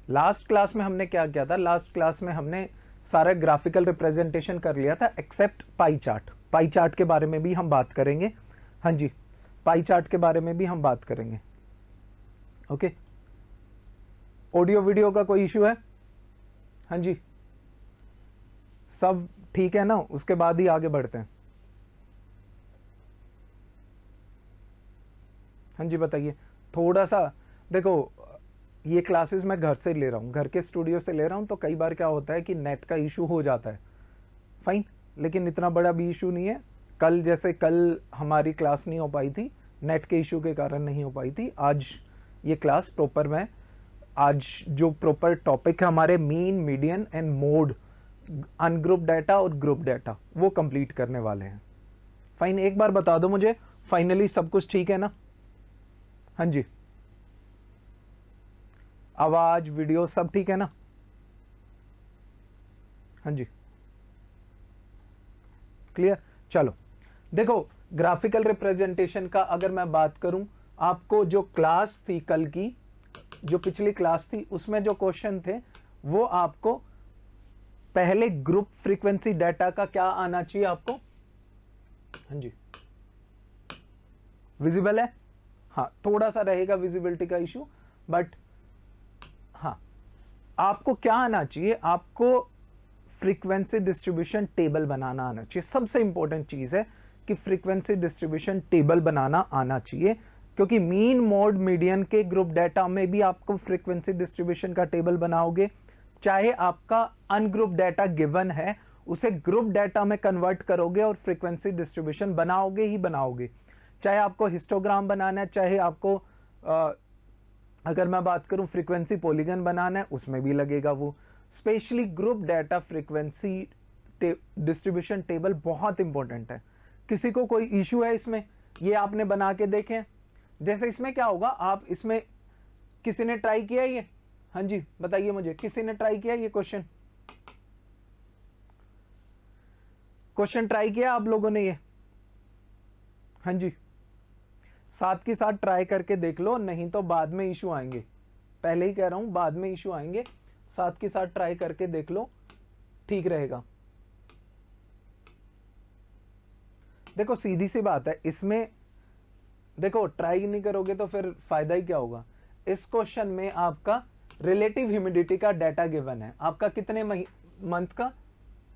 Last class में हमने क्या किया था, लास्ट क्लास में हमने सारा ग्राफिकल रिप्रेजेंटेशन कर लिया था except pie chart. Pie chart के बारे में भी हम बात करेंगे, हाँ जी, पाई चार्ट के बारे में भी हम बात करेंगे। ओके, ऑडियो वीडियो का कोई इश्यू है? हाँ जी, सब ठीक है ना? उसके बाद ही आगे बढ़ते हैं। हाँ जी बताइए। थोड़ा सा देखो, ये क्लासेस मैं घर से ले रहा हूँ, घर के स्टूडियो से ले रहा हूँ, तो कई बार क्या होता है कि नेट का इशू हो जाता है, फाइन, लेकिन इतना बड़ा भी इशू नहीं है। कल जैसे कल हमारी क्लास नहीं हो पाई थी, नेट के इशू के कारण नहीं हो पाई थी। आज ये क्लास प्रॉपर में, आज जो प्रॉपर टॉपिक है हमारे mean, median and mode, ungroup data और ग्रुप डाटा, वो कंप्लीट करने वाले हैं। फाइन, एक बार बता दो मुझे, फाइनली सब कुछ ठीक है ना? हाँ जी, आवाज, वीडियो सब ठीक है ना? हाँ जी, क्लियर। चलो देखो, ग्राफिकल रिप्रेजेंटेशन का अगर मैं बात करूं, आपको जो क्लास थी कल की, जो पिछली क्लास थी, उसमें जो क्वेश्चन थे वो आपको पहले ग्रुप फ्रीक्वेंसी डाटा का क्या आना चाहिए आपको? हाँ जी, विजिबल है? हाँ, थोड़ा सा रहेगा विजिबिलिटी का इशू, बट हाँ, आपको क्या आना चाहिए? आपको फ्रीक्वेंसी डिस्ट्रीब्यूशन टेबल बनाना आना चाहिए। सबसे इंपॉर्टेंट चीज है कि फ्रीक्वेंसी डिस्ट्रीब्यूशन टेबल बनाना आना चाहिए, क्योंकि मीन, मोड, मीडियन के ग्रुप डाटा में भी आपको फ्रीक्वेंसी डिस्ट्रीब्यूशन का टेबल बनाओगे। चाहे आपका अनग्रुप डाटा गिवन है, उसे ग्रुप डाटा में कन्वर्ट करोगे और फ्रीक्वेंसी डिस्ट्रीब्यूशन बनाओगे ही बनाओगे। चाहे आपको हिस्टोग्राम बनाना है, चाहे आपको अगर मैं बात करूं फ्रीक्वेंसी पॉलीगन बनाना है, उसमें भी लगेगा वो। Specially group data frequency distribution table बहुत इंपॉर्टेंट है। किसी को कोई इश्यू है इसमें? ये आपने बना के देखे? जैसे इसमें क्या होगा, आप इसमें किसी ने ट्राई किया ये? हाँ जी बताइए मुझे, किसी ने ट्राई किया ये क्वेश्चन? क्वेश्चन ट्राई किया आप लोगों ने ये? हाँ जी, साथ के साथ ट्राई करके देख लो, नहीं तो बाद में इशू आएंगे। पहले ही कह रहा हूं, बाद में इशू आएंगे। साथ के साथ ट्राई करके देख लो, ठीक रहेगा। देखो सीधी सी बात है इसमें, देखो ट्राई नहीं करोगे तो फिर फायदा ही क्या होगा। इस क्वेश्चन में आपका रिलेटिव ह्यूमिडिटी का डाटा गिवन है, आपका कितने मंथ का?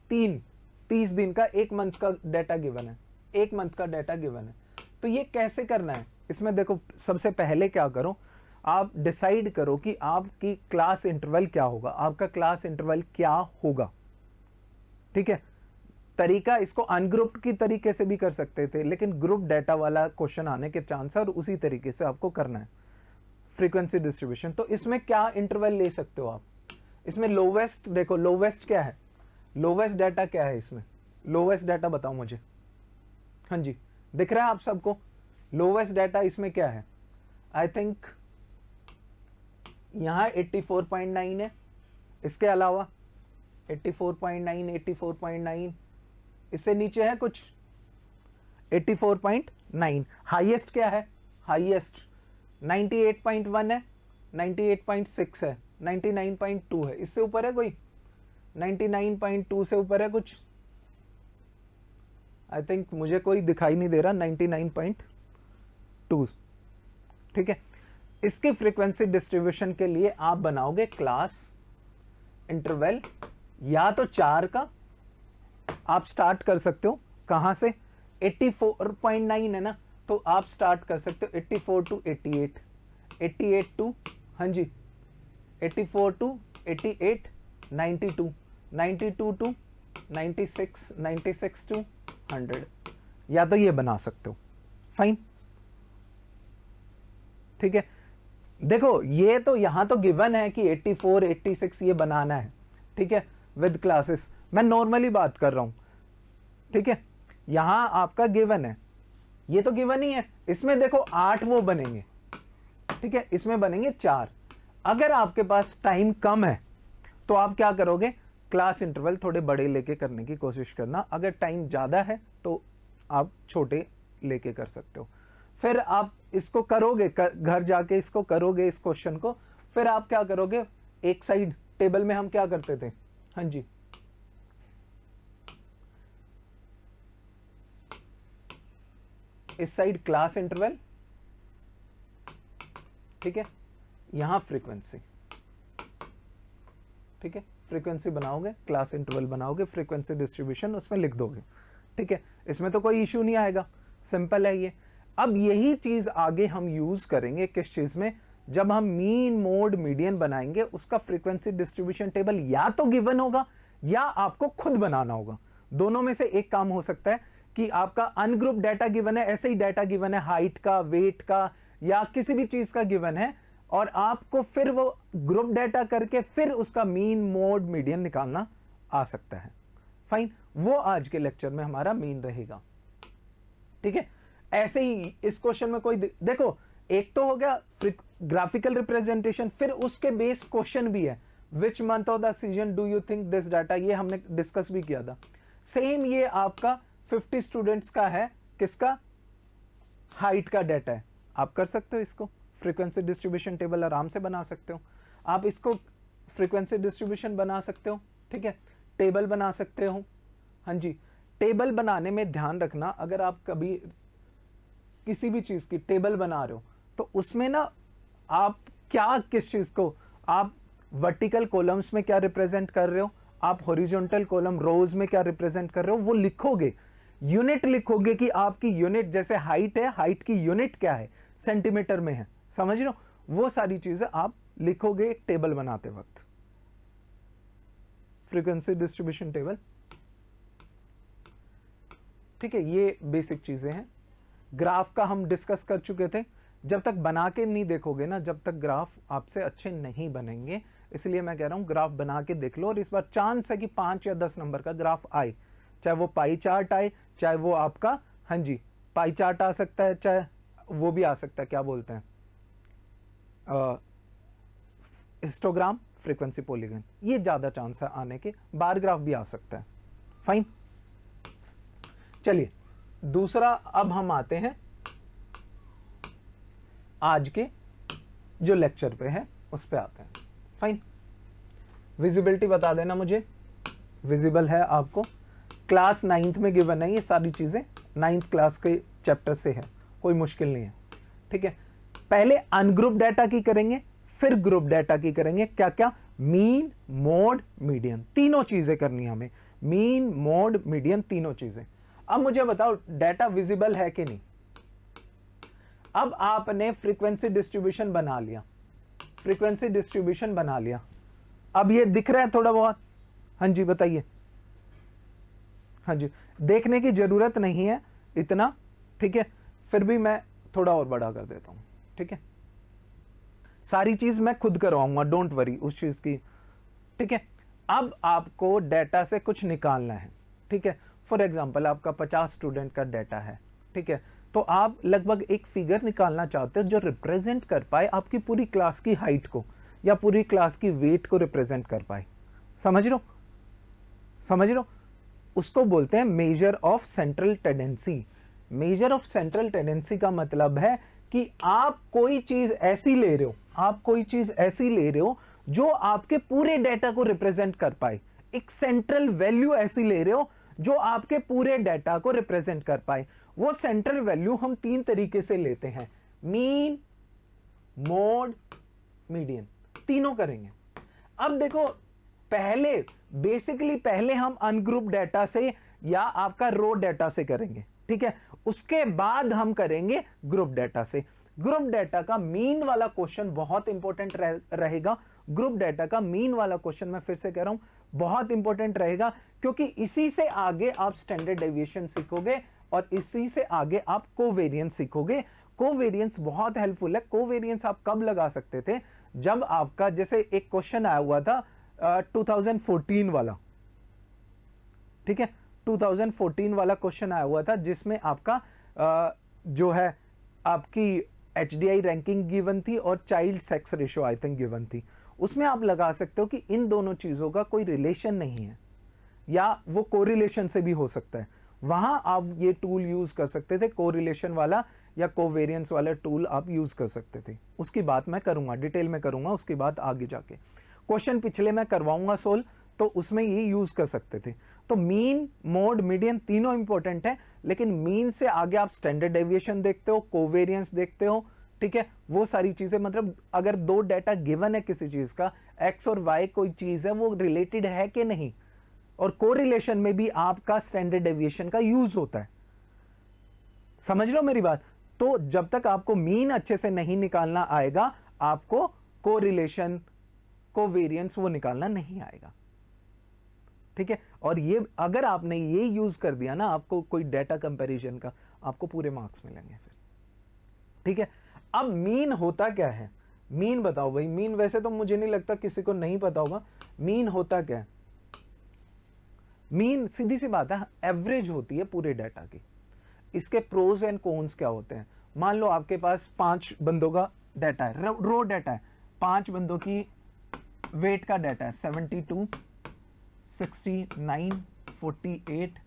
30 दिन का, 1 मंथ का डाटा गिवन है, 1 मंथ का डाटा गिवन है। तो ये कैसे करना है? इसमें देखो, सबसे पहले क्या करो, आप डिसाइड करो कि आपकी क्लास इंटरवल क्या होगा, आपका क्लास इंटरवल क्या होगा। ठीक है, तरीका इसको अनग्रुप्ड की तरीके से भी कर सकते थे, लेकिन ग्रुप डाटा वाला क्वेश्चन आने के चांस है और उसी तरीके से आपको करना है फ्रीक्वेंसी डिस्ट्रीब्यूशन। तो इसमें क्या इंटरवल ले सकते हो आप? इसमें लोवेस्ट, देखो लोवेस्ट क्या है, लोवेस्ट डाटा क्या है इसमें? लोवेस्ट डाटा बताओ मुझे। हाँ जी, दिख रहा है आप सबको? लोवेस्ट डाटा इसमें क्या है? आई थिंक यहां 84.9 है, इसके अलावा 84.9, 84.9, इससे नीचे है कुछ? 84.9। हाईएस्ट क्या है? हाईएस्ट 98.1 है, 98.6 है, 99.2 है। इससे ऊपर है कोई? 99.2 से ऊपर है कुछ? आई थिंक मुझे कोई दिखाई नहीं दे रहा 99.2। ठीक है, इसके फ्रीक्वेंसी डिस्ट्रीब्यूशन के लिए आप बनाओगे क्लास इंटरवल, या तो 4 का आप स्टार्ट कर सकते हो। कहां से? 84.9 है ना, तो आप स्टार्ट कर सकते हो 84 टू 88, 88 टू, हाँ जी 84 टू 88, 92, 92 टू 96, 96 टू 100, या तो ये बना सकते हो। फाइन, ठीक है। देखो ये तो यहां तो गिवन है कि 84, 86 ये बनाना है, ठीक है, विद क्लासेस। मैं नॉर्मली बात कर रहा हूं, ठीक है, यहां आपका गिवन है, ये तो गिवन ही है। इसमें देखो 8 वो बनेंगे, ठीक है, इसमें बनेंगे 4। अगर आपके पास टाइम कम है तो आप क्या करोगे? क्लास इंटरवल थोड़े बड़े लेके करने की कोशिश करना। अगर टाइम ज्यादा है तो आप छोटे लेके कर सकते हो। फिर आप इसको करोगे, घर जाके इसको करोगे, इस क्वेश्चन को, फिर आप क्या करोगे? एक साइड टेबल में हम क्या करते थे, हाँ जी, इस साइड क्लास इंटरवल, ठीक है, यहां फ्रीक्वेंसी, ठीक है, फ्रीक्वेंसी बनाओगे, क्लास इंटरवल बनाओगे, फ्रीक्वेंसी डिस्ट्रीब्यूशन उसमें लिख दोगे, ठीक है, इसमें तो कोई इश्यू नहीं आएगा, सिंपल है ये। अब यही चीज आगे हम यूज करेंगे किस चीज में, जब हम मीन मोड मीडियन बनाएंगे, उसका फ्रीक्वेंसी डिस्ट्रीब्यूशन टेबल या तो गिवन होगा या आपको खुद बनाना होगा। दोनों में से एक काम हो सकता है कि आपका अनग्रुप डाटा गिवन है, ऐसे ही डाटा गिवन है हाइट का, वेट का या किसी भी चीज का गिवन है, और आपको फिर वो ग्रुप डाटा करके फिर उसका मीन मोड मीडियन निकालना आ सकता है। फाइन, वो आज के लेक्चर में हमारा मेन रहेगा, ठीक है। ऐसे ही इस क्वेश्चन में कोई देखो, एक तो हो गया ग्राफिकल रिप्रेजेंटेशन, फिर उसके बेस क्वेश्चन भी है, which month of the season do you think this data, ये हमने डिस्कस भी किया था। सेम ये आपका 50 स्टूडेंट्स का है, किसका, हाइट का डाटा है, आप कर सकते हो इसको फ्रीक्वेंसी डिस्ट्रीब्यूशन टेबल आराम से बना सकते हो, आप इसको फ्रीक्वेंसी डिस्ट्रीब्यूशन बना सकते हो, ठीक है, टेबल बना सकते हो। हाँ जी, टेबल बनाने में ध्यान रखना, अगर आप कभी किसी भी चीज की टेबल बना रहे हो तो उसमें ना आप क्या, किस चीज को आप वर्टिकल कॉलम्स में क्या रिप्रेजेंट कर रहे हो, आप हॉरिजॉन्टल कॉलम रोज में क्या रिप्रेजेंट कर रहे हो, वो लिखोगे, यूनिट लिखोगे कि आपकी यूनिट, जैसे हाइट है, हाइट की यूनिट क्या है, सेंटीमीटर में है, समझ रहे हो, वो सारी चीजें आप लिखोगे एक टेबल बनाते वक्त, फ्रीक्वेंसी डिस्ट्रीब्यूशन टेबल, ठीक है। ये बेसिक चीजें हैं। ग्राफ का हम डिस्कस कर चुके थे, जब तक बना के नहीं देखोगे ना, जब तक ग्राफ आपसे अच्छे नहीं बनेंगे, इसलिए मैं कह रहा हूं ग्राफ बना के देख लो, और इस बार चांस है कि 5 या 10 नंबर का ग्राफ आए, चाहे वो पाई चार्ट आए, चाहे वो आपका, हाँ जी, पाई चार्ट आ सकता है, चाहे वो भी आ सकता है, क्या बोलते हैं, हिस्टोग्राम, फ्रीक्वेंसी पॉलीगन, ये ज्यादा चांस है आने के, बार ग्राफ भी आ सकता है। फाइन, चलिए दूसरा, अब हम आते हैं आज के जो लेक्चर पे है उस पे आते हैं। फाइन, विजिबिलिटी बता देना मुझे, विजिबल है आपको, क्लास 9th में गिवन है, ये सारी चीजें 9th क्लास के चैप्टर से है, कोई मुश्किल नहीं है, ठीक है। पहले अनग्रुप डाटा की करेंगे, फिर ग्रुप डाटा की करेंगे, क्या क्या, मीन मोड मीडियन, तीनों चीजें करनी हमें, मीन मोड मीडियन तीनों चीजें। अब मुझे बताओ डाटा विजिबल है कि नहीं। अब आपने फ्रीक्वेंसी डिस्ट्रीब्यूशन बना लिया, फ्रीक्वेंसी डिस्ट्रीब्यूशन बना लिया, अब ये दिख रहा है थोड़ा बहुत, हाँ जी बताइए, हाँ जी, देखने की जरूरत नहीं है इतना, ठीक है, फिर भी मैं थोड़ा और बड़ा कर देता हूं, ठीक है, सारी चीज मैं खुद करवाऊंगा, डोंट वरी उस चीज की, ठीक है। अब आपको डाटा से कुछ निकालना है, ठीक है, फॉर एग्जाम्पल आपका 50 स्टूडेंट का डाटा है, ठीक है, तो आप लगभग एक फिगर निकालना चाहते हो जो रिप्रेजेंट कर पाए आपकी पूरी क्लास की हाइट को या पूरी क्लास की वेट को रिप्रेजेंट कर पाए, समझ लो, समझ लो, उसको बोलते हैं measure of central tendency. Measure of central tendency का मतलब है कि आप कोई चीज ऐसी ले रहे हो, आप कोई चीज ऐसी ले रहे हो जो आपके पूरे डाटा को रिप्रेजेंट कर पाए, एक सेंट्रल वैल्यू ऐसी ले रहे हो जो आपके पूरे डाटा को रिप्रेजेंट कर पाए। वो सेंट्रल वैल्यू हम 3 तरीके से लेते हैं, मीन, मोड, मीडियन, तीनों करेंगे। अब देखो, पहले बेसिकली पहले हम अनग्रुप डाटा से या आपका रो डाटा से करेंगे, ठीक है, उसके बाद हम करेंगे ग्रुप डाटा से। ग्रुप डाटा का मीन वाला क्वेश्चन बहुत इंपॉर्टेंट रहेगा, ग्रुप डाटा का मीन वाला क्वेश्चन मैं फिर से कह रहा हूं बहुत इंपॉर्टेंट रहेगा, क्योंकि इसी से आगे आप स्टैंडर्ड डेविएशन सीखोगे और इसी से आगे आप कोवेरियंस सीखोगे। कोवेरियंस बहुत हेल्पफुल है। कोवेरियंस आप कब लगा सकते थे, जब आपका, जैसे एक क्वेश्चन आया हुआ था 2014 वाला, ठीक है, 2014 वाला क्वेश्चन आया हुआ था जिसमें आपका जो है आपकी HDI रैंकिंग गिवन थी और child sex ratio I think given थी। उसमें आप लगा सकते हो कि इन दोनों चीजों का कोई रिलेशन नहीं है या वो कोरिलेशन से भी हो सकता है। वहां आप ये टूल यूज कर सकते थे, कोरिलेशन वाला या कोवेरियंस वाला टूल आप यूज कर सकते थे। उसकी बात मैं करूंगा, डिटेल में करूंगा उसकी बात आगे जाके। क्वेश्चन पिछले मैं करवाऊंगा सोल्व, तो उसमें ये यूज कर सकते थे। तो मीन, मोड, मीडियन तीनों इंपॉर्टेंट है, लेकिन मीन से आगे आप स्टैंडर्ड डेविएशन देखते हो, कोवेरियंस देखते हो, ठीक है, वो सारी चीजें। मतलब अगर दो डाटा गिवन है किसी चीज का, एक्स और वाई कोई चीज है, वो रिलेटेड है कि नहीं, और कोरिलेशन में भी आपका स्टैंडर्ड डेविएशन का यूज होता है। समझ लो मेरी बात। तो जब तक आपको मीन अच्छे से नहीं निकालना आएगा, आपको कोरिलेशन, कोवेरियंस वो निकालना नहीं आएगा, ठीक है। और ये अगर आपने ये यूज कर दिया ना, आपको कोई डाटा कंपैरिजन का, आपको पूरे मार्क्स मिलेंगे फिर, ठीक है। अब मीन होता क्या है? मीन बताओ भाई। मीन वैसे तो मुझे नहीं लगता किसी को नहीं पता होगा। मीन होता क्या है? मीन सीधी सी बात है, एवरेज होती है पूरे डाटा की। इसके प्रोज एंड कॉन्स क्या होते हैं? मान लो आपके पास 5 बंदों का डाटा है, रो डाटा है, 5 बंदों की वेट का डाटा है, 72, 69, 48,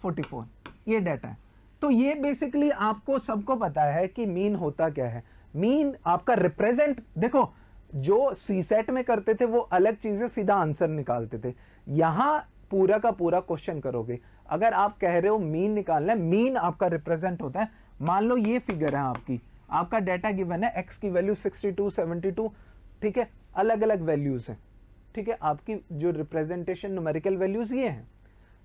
44, ये डाटा है। तो ये बेसिकली आपको सबको पता है कि मीन होता क्या है। मीन आपका रिप्रेजेंट, देखो जो सीसेट में करते थे वो अलग चीजें, सीधा आंसर निकालते थे। यहां पूरा का पूरा क्वेश्चन करोगे, अगर आप कह रहे हो मीन निकालना है, मीन आपका रिप्रेजेंट होता है। मान लो ये फिगर है आपकी, आपका डाटा गिवन है, एक्स की वैल्यू 62, 72, ठीक है, अलग अलग वैल्यूज है, ठीक है, आपकी जो रिप्रेजेंटेशन न्यूमेरिकल वैल्यूज ये हैं।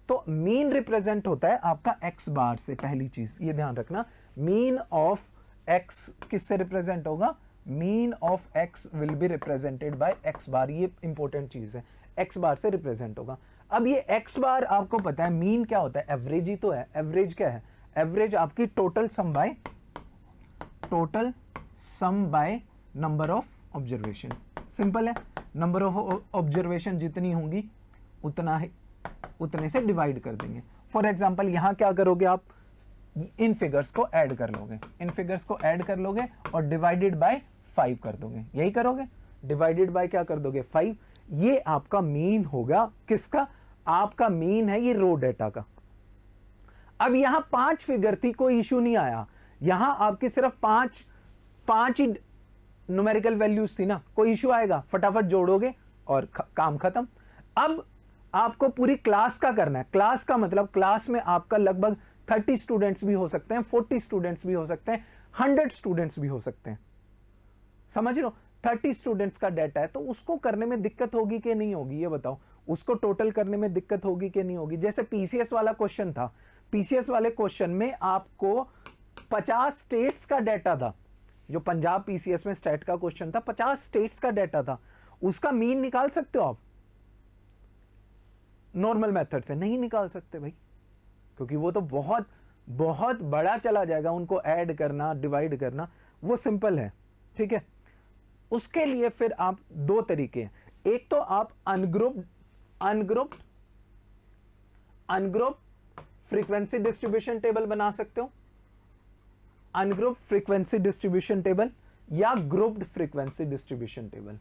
तो मीन रिप्रेजेंट होता है आपका एक्स बार से। पहली चीज ये ध्यान रखना, मीन ऑफ एक्स किससे रिप्रेजेंट होगा? Mean of x will be represented by x bar. ये इंपॉर्टेंट चीज है, एक्स बार से रिप्रेजेंट होगा। अब ये एक्स बार आपको पता है, मीन क्या होता है? एवरेज ही तो है। एवरेज क्या है? एवरेज आपकी total sum by number of observation. Simple है, नंबर ऑफ ऑब्जर्वेशन जितनी होंगी उतने से डिवाइड कर देंगे। फॉर एग्जाम्पल यहां क्या करोगे आप? इन फिगर्स को ऐड कर लोगे, इन फिगर्स को ऐड कर लोगे और डिवाइडेड बाय 5 कर दोगे। यही करोगे, डिवाइडेड बाय क्या कर दोगे? 5। ये आपका मीन होगा। किसका? आपका मीन है ये रो डेटा का। अब यहां 5 फिगर थी, कोई इश्यू नहीं आया। यहां आपकी सिर्फ 5 ही न्यूमेरिकल वैल्यूज थी ना, कोई इश्यू आएगा? फटाफट जोड़ोगे और काम खत्म। अब आपको पूरी क्लास का करना है। क्लास का मतलब क्लास में आपका लगभग 30 स्टूडेंट्स भी हो सकते हैं, 40 स्टूडेंट्स भी हो सकते हैं, 100 स्टूडेंट्स भी हो सकते हैं। समझ लो, 30 स्टूडेंट्स का डाटा है, तो उसको करने में दिक्कत होगी कि नहीं होगी? ये बताओ, उसको टोटल करने में दिक्कत होगी कि नहीं होगी? जैसे पीसीएस वाला क्वेश्चन था, पीसीएस वाले क्वेश्चन में आपको 50 स्टेट्स का डाटा था। जो पंजाब पीसीएस में स्टेट का क्वेश्चन था, 50 स्टेट्स का डाटा था। उसका मीन निकाल सकते हो आप? नॉर्मल मेथड से नहीं निकाल सकते भाई, क्योंकि वो तो बहुत बहुत बड़ा चला जाएगा, उनको ऐड करना, डिवाइड करना, वो सिंपल है, ठीक है। उसके लिए फिर आप 2 तरीके हैं। एक तो आप अनग्रुप्ड फ्रीक्वेंसी डिस्ट्रीब्यूशन टेबल बना सकते हो, अनग्रुप्ड फ्रीक्वेंसी डिस्ट्रीब्यूशन टेबल या ग्रुप्ड फ्रीक्वेंसी डिस्ट्रीब्यूशन टेबल,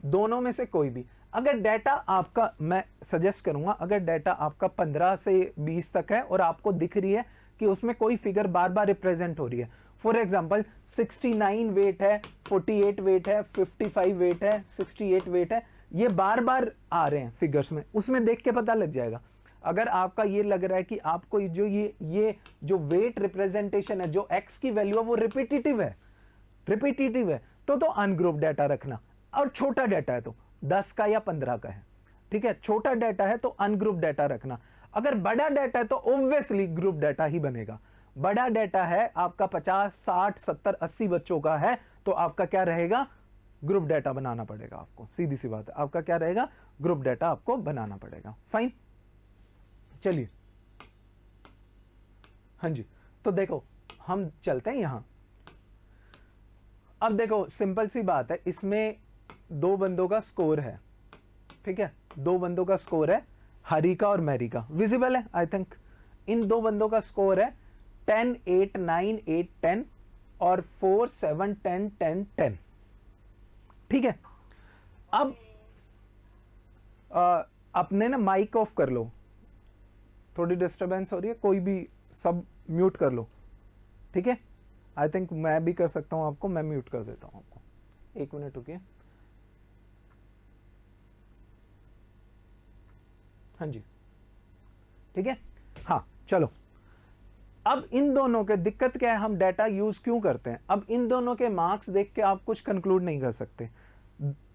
दोनों में से कोई भी। अगर डाटा आपका, मैं सजेस्ट करूंगा, अगर डाटा आपका 15 से 20 तक है और आपको दिख रही है कि उसमें कोई फिगर बार बार रिप्रेजेंट हो रही है, फॉर एग्जांपल 69 वेट है, 48 वेट है, 55 वेट है, 68 वेट है, ये बार बार आ रहे हैं फिगर्स में, उसमें देख के पता लग जाएगा। अगर आपका ये लग रहा है कि आपको जो ये जो वेट रिप्रेजेंटेशन है, जो एक्स की वैल्यू है वो रिपीटेटिव है, तो अनग्रुप डाटा रखना। और छोटा डाटा है तो 10 का या 15 का है, ठीक है, छोटा डाटा है तो अनग्रुप डाटा रखना। अगर बड़ा डाटा है तो ऑब्वियसली ग्रुप डाटा ही बनेगा। बड़ा डाटा है आपका 50, 60, 70, 80 बच्चों का है, तो आपका क्या रहेगा? ग्रुप डाटा बनाना पड़ेगा आपको। सीधी सी बात है, आपका क्या रहेगा? ग्रुप डाटा आपको बनाना पड़ेगा। फाइन, चलिए, हाँ जी। तो देखो, हम चलते हैं यहां। अब देखो, सिंपल सी बात है, इसमें 2 बंदों का स्कोर है, ठीक है, 2 बंदों का स्कोर है, हरी का और मैरी का। विजिबल है आई थिंक। इन 2 बंदों का स्कोर है 10, 8, 9, 8, 10 और 4, 7, 10, 10, 10, ठीक है। अब अपने ना माइक ऑफ कर लो, थोड़ी डिस्टरबेंस हो रही है, कोई भी सब म्यूट कर लो, ठीक है। आई थिंक मैं भी कर सकता हूं आपको, मैं म्यूट कर देता हूं आपको। 1 मिनट रुकिए, हाँ जी, ठीक है। हाँ चलो, अब इन दोनों के दिक्कत क्या है, हम डाटा यूज क्यों करते हैं। अब इन दोनों के मार्क्स देख के आप कुछ कंक्लूड नहीं कर सकते।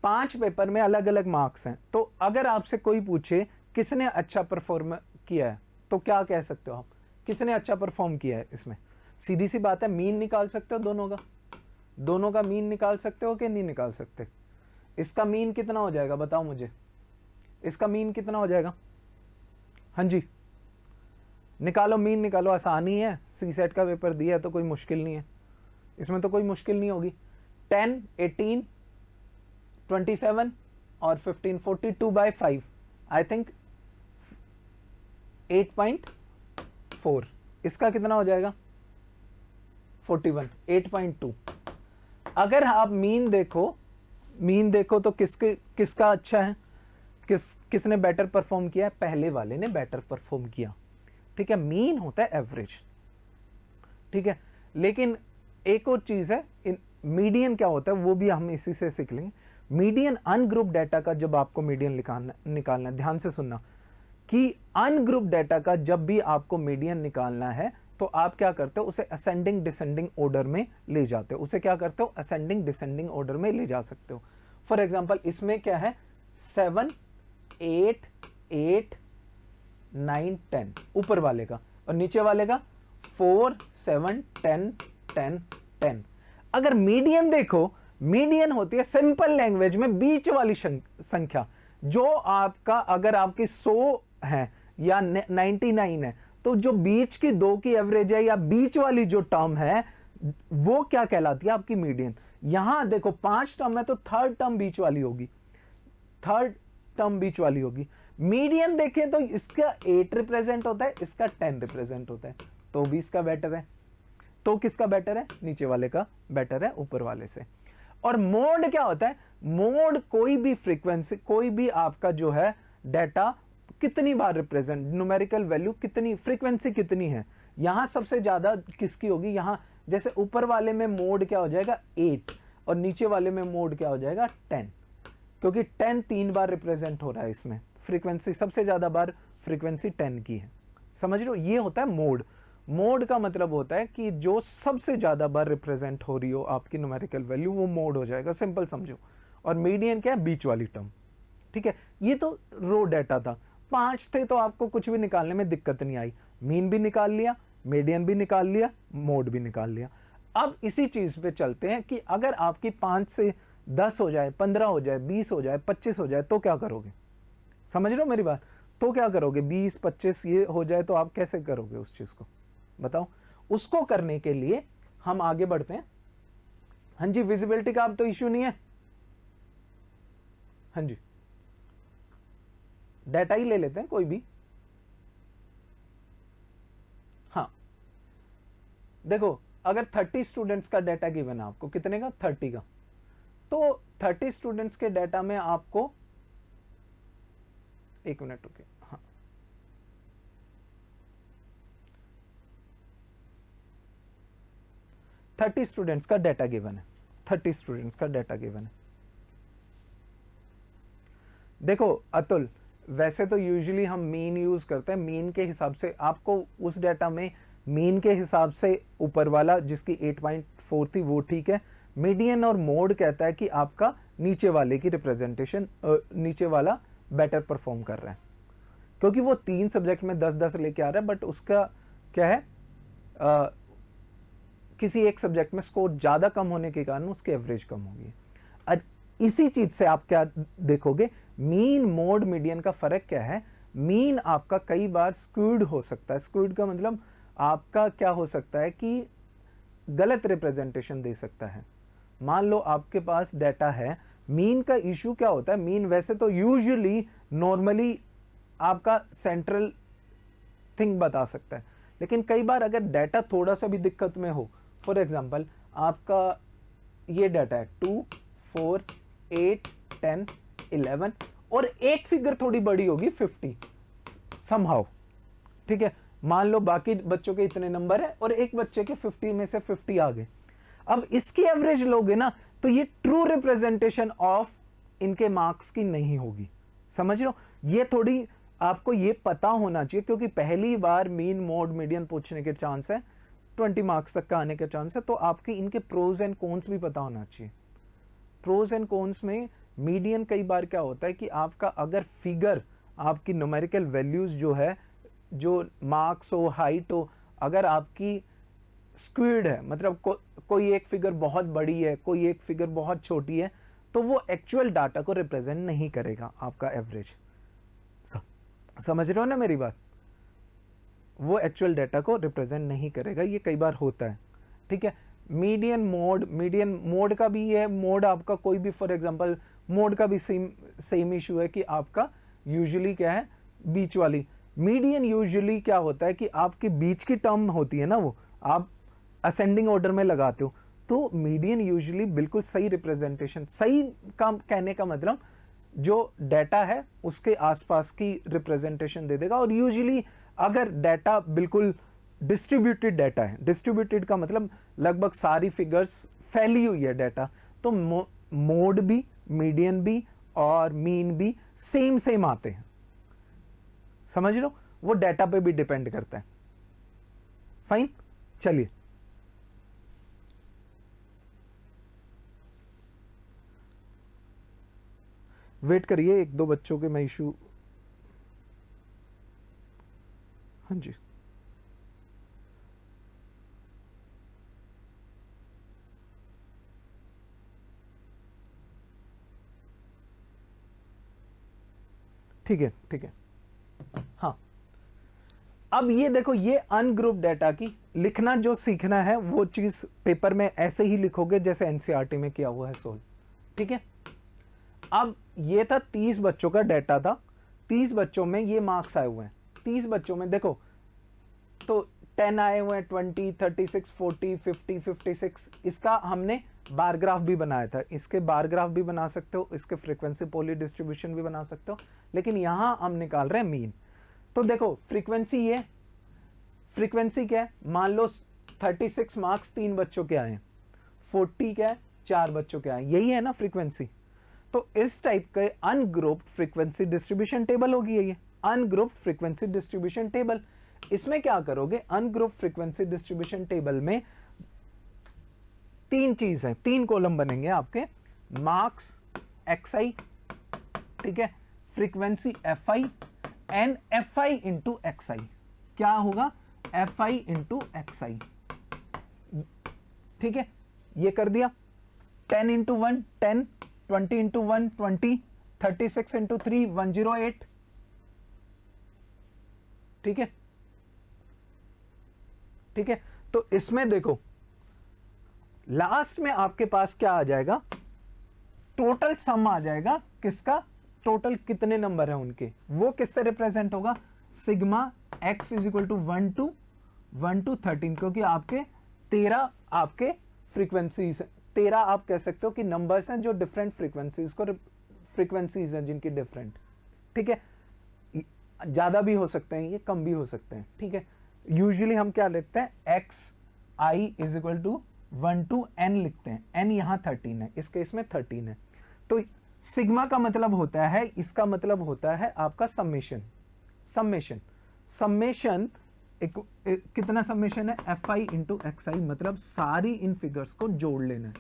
5 पेपर में अलग अलग मार्क्स हैं, तो अगर आपसे कोई पूछे किसने अच्छा परफॉर्म किया है, तो क्या कह सकते हो आप, किसने अच्छा परफॉर्म किया है। इसमें सीधी सी बात है, मीन निकाल सकते हो दोनों का मीन निकाल सकते हो कि नहीं निकाल सकते। इसका मीन कितना हो जाएगा बताओ मुझे, इसका मीन कितना हो जाएगा। हाँ जी निकालो, मीन निकालो, आसानी है, सी सेट का पेपर दिया है तो कोई मुश्किल नहीं है, इसमें तो कोई मुश्किल नहीं होगी। 10, 18, 27 और 15, 42/5, आई थिंक 8.4, इसका कितना हो जाएगा 41, 8.2। अगर आप मीन देखो तो किसका अच्छा है, किसने बेटर परफॉर्म किया है, पहले वाले ने बेटर परफॉर्म किया, ठीक है। मीन होता है एवरेज, ठीक है। लेकिन एक और चीज है, मीडियन क्या होता है वो भी हम इसी से सीख लेंगे। मीडियन अनग्रुप डाटा का जब आपको मीडियन निकालना है, ध्यान से सुनना कि अनग्रुप डाटा का जब भी आपको मीडियन निकालना है तो आप क्या करते हो, उसे असेंडिंग डिसेंडिंग ऑर्डर में ले जाते हो। उसे क्या करते हो, असेंडिंग डिसेंडिंग ऑर्डर में ले जा सकते हो। फॉर एग्जांपल इसमें क्या है 7, 8, 8, 9, 10 ऊपर वाले का, और नीचे वाले का 4, 7, 10, 10, 10। अगर मीडियन देखो, मीडियन होती है सिंपल लैंग्वेज में बीच वाली संख्या, जो आपका अगर आपकी 100 है या 99 है, तो जो बीच की 2 की एवरेज है या बीच वाली जो टर्म है वो क्या कहलाती है आपकी मीडियन। यहां देखो 5 टर्म है तो थर्ड टर्म बीच वाली होगी, मीडियन देखें तो इसका 8 रिप्रेजेंट होता है, इसका 10 रिप्रेजेंट होता है, तो भी इसका बेटर है। तो किसका बेटर है, नीचे वाले का बेटर है ऊपर वाले से। और मोड क्या होता है, मोड कोई भी फ्रीक्वेंसी, कोई भी आपका जो है डाटा कितनी बार रिप्रेजेंट, न्यूमेरिकल वैल्यू कितनी, फ्रीक्वेंसी कितनी है, यहां सबसे ज्यादा किसकी होगी। यहां जैसे ऊपर वाले में मोड क्या हो जाएगा 8 और नीचे वाले में मोड क्या हो जाएगा 10, क्योंकि 10 3 बार रिप्रेजेंट हो रहा है, इसमें फ्रीक्वेंसी सबसे ज्यादा बार फ्रीक्वेंसी 10 की है। समझ रहे हो, ये होता है मोड। मोड का मतलब होता है कि जो सबसे ज्यादा बार रिप्रेजेंट हो रही हो आपकी न्यूमेरिकल वैल्यू, वो मोड हो जाएगा, सिंपल समझो। और मीडियन क्या है, बीच वाली टर्म, ठीक है। ये तो रो डाटा था, 5 थे तो आपको कुछ भी निकालने में दिक्कत नहीं आई, मीन भी निकाल लिया, मीडियन भी निकाल लिया, मोड भी निकाल लिया। अब इसी चीज पे चलते हैं कि अगर आपकी 5 से 10 हो जाए, 15 हो जाए, 20 हो जाए, 25 हो जाए, तो क्या करोगे। समझ रहे हो मेरी बात, तो क्या करोगे, 20, 25 ये हो जाए तो आप कैसे करोगे उस चीज को, बताओ। उसको करने के लिए हम आगे बढ़ते हैं। हाँ जी, विजिबिलिटी का अब तो इश्यू नहीं है। हाँ जी, डाटा ही ले लेते हैं कोई भी। हाँ देखो, अगर 30 स्टूडेंट्स का डाटा गिवन है आपको, कितने का, 30 का, तो 30 स्टूडेंट्स के डाटा में आपको, एक मिनट रुके, हाँ थर्टी स्टूडेंट्स का डाटा गिवन है, 30 स्टूडेंट्स का डाटा गिवन है। देखो अतुल, वैसे तो यूजुअली हम मीन यूज करते हैं, मीन के हिसाब से आपको उस डाटा में मीन के हिसाब से ऊपर वाला जिसकी 8.4 थी वो ठीक है। मीडियन और मोड कहता है कि आपका नीचे वाले की रिप्रेजेंटेशन, नीचे वाला बेटर परफॉर्म कर रहा है, क्योंकि वो 3 सब्जेक्ट में 10-10 लेके आ रहा है, बट उसका क्या है, किसी एक सब्जेक्ट में स्कोर ज्यादा कम होने के कारण उसकी एवरेज कम होगी। इसी चीज से आप क्या देखोगे, मीन मोड मीडियन का फर्क क्या है। मीन आपका कई बार स्क्यूड हो सकता है, स्क्यूड का मतलब आपका क्या हो सकता है कि गलत रिप्रेजेंटेशन दे सकता है। मान लो आपके पास डाटा है, मीन का इश्यू क्या होता है, मीन वैसे तो यूजुअली नॉर्मली आपका सेंट्रल थिंग बता सकता है, लेकिन कई बार अगर डाटा थोड़ा सा भी दिक्कत में हो, फॉर एग्जांपल आपका ये डाटा है 2, 4, 8, 10, 11 और एक फिगर थोड़ी बड़ी होगी 50 समहाउ, ठीक है। मान लो बाकी बच्चों के इतने नंबर है और एक बच्चे के 50 में से 50 आ गए, अब इसकी एवरेज लोगे ना तो ये ट्रू रिप्रेजेंटेशन ऑफ इनके मार्क्स की नहीं होगी। समझ लो, ये थोड़ी आपको ये पता होना चाहिए, क्योंकि पहली बार मीन मोड मीडियन पूछने के चांस है, 20 मार्क्स तक का आने के चांस है, तो आपके इनके प्रोज एंड कॉन्स भी पता होना चाहिए। प्रोज एंड कॉन्स में मीडियन कई बार क्या होता है कि आपका अगर फिगर, आपकी न्यूमेरिकल वैल्यूज जो है, जो मार्क्स हो, हाइट हो, अगर आपकी स्क्यूड है, मतलब कोई एक फिगर बहुत बड़ी है, कोई एक फिगर बहुत छोटी है, तो वो एक्चुअल डाटा को रिप्रेजेंट नहीं करेगा आपका एवरेज। समझ रहे हो ना मेरी बात? वो एक्चुअल डाटा को रिप्रेजेंट नहीं करेगा, ये कई बार होता है, ठीक है। मीडियन मोड का भी है, मोड आपका कोई भी, फॉर एग्जांपल मोड का भी सेम इशू है कि आपका यूजुअली क्या है, बीच वाली। मीडियन यूजुअली क्या होता है कि आपकी बीच की टर्म होती है ना, वो आप असेंडिंग ऑर्डर में लगाते हो, तो मीडियन यूजुअली बिल्कुल सही रिप्रेजेंटेशन, सही का कहने का मतलब जो डाटा है उसके आसपास की रिप्रेजेंटेशन दे देगा। और यूजुअली अगर डाटा बिल्कुल डिस्ट्रीब्यूटेड डाटा है, डिस्ट्रीब्यूटेड का मतलब लगभग सारी फिगर्स फैली हुई है डाटा, तो मोड भी, मीडियन भी और मीन भी सेम आते हैं। समझ लो, वो डाटा पे भी डिपेंड करता है। फाइन, चलिए वेट करिए, एक दो बच्चों के मैं इशू, हाँ जी ठीक है, ठीक है। हाँ, अब ये देखो, ये अनग्रुप डाटा की लिखना जो सीखना है वो चीज पेपर में ऐसे ही लिखोगे जैसे एनसीईआरटी में किया हुआ है सोल्व, ठीक है। अब ये था 30 बच्चों का डाटा था, 30 बच्चों में ये मार्क्स आए हुए हैं। 30 बच्चों में देखो तो 10 आए हुए हैं, 20, 36, 40, 50, 56। इसका हमने बार ग्राफ भी बनाया था, इसके बार ग्राफ भी बना सकते हो, इसके फ्रीक्वेंसी पोली डिस्ट्रीब्यूशन भी बना सकते हो, लेकिन यहां हम निकाल रहे हैं मीन। तो देखो फ्रीक्वेंसी, ये फ्रीक्वेंसी क्या है, मान लो 36 मार्क्स 3 बच्चों के आए, 40 क्या है, 4 बच्चों के आए, यही है ना फ्रीक्वेंसी। तो इस टाइप के अनग्रुप्ड फ्रीक्वेंसी डिस्ट्रीब्यूशन टेबल होगी ये अनग्रुप्ड फ्रीक्वेंसी डिस्ट्रीब्यूशन टेबल। इसमें क्या करोगे, अनग्रुप्ड फ्रीक्वेंसी डिस्ट्रीब्यूशन टेबल में 3 चीज है, 3 कॉलम बनेंगे आपके, मार्क्स एक्सआई, ठीक है, frequency FI and FI into XI. क्या होगा, एफआई इंटू एक्सआई, ठीक है। ये कर दिया, 10 इंटू 1 10, 20 इंटू 1 20, 36 इंटू 3 108, ठीक है, ठीक है। तो इसमें देखो लास्ट में आपके पास क्या आ जाएगा, टोटल सम आ जाएगा, किसका, टोटल कितने नंबर है उनके, वो किससे रिप्रेजेंट होगा, sigma x is equal to 1 to 13, क्योंकि आपके 13 आपके फ्रीक्वेंसीज, 13 आप कह सकते हो कि नंबर्स हैं जो डिफरेंट फ्रीक्वेंसीज को, फ्रीक्वेंसीज हैं जिनकी डिफरेंट, ठीक है। ज्यादा भी हो सकते हैं, ये कम भी हो सकते हैं, ठीक है। यूजुअली हम क्या लिखते हैं, x i is equal to 1 to n लिखते हैं, n यहां 13 है, इस केस में 13 है। तो सिग्मा का मतलब होता है, इसका मतलब होता है आपका समेशन, समेशन कितना समेशन है, एफ आई इंटू एक्स आई, मतलब सारी इन फिगर्स को जोड़ लेना है,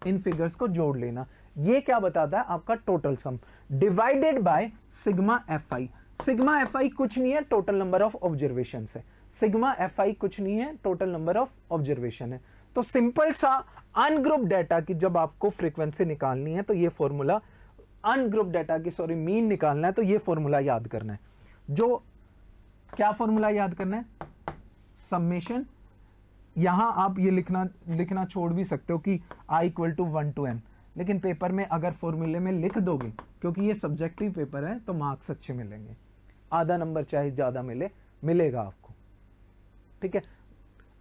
इन फिगर्स को जोड़ लेना। ये क्या बताता है, आपका total sum divided by sigma f i. Sigma f आई कुछ नहीं है, टोटल नंबर ऑफ ऑब्जर्वेशन है, सिग्मा एफ आई कुछ नहीं है, टोटल नंबर ऑफ ऑब्जर्वेशन है। तो सिंपल सा अनग्रुप डाटा की जब आपको फ्रीक्वेंसी निकालनी है तो ये फॉर्मूला, अनग्रुप डाटा की सॉरी मीन निकालना है तो ये फॉर्मूला याद करना है। जो क्या फॉर्मूला याद करना है, समेशन, यहां आप ये लिखना छोड़ भी सकते हो कि i equal to 1 to n, लेकिन पेपर में अगर फॉर्मूले में लिख दोगे, क्योंकि ये सब्जेक्टिव पेपर है तो मार्क्स अच्छे मिलेंगे, आधा नंबर चाहे ज्यादा मिलेगा आपको, ठीक है।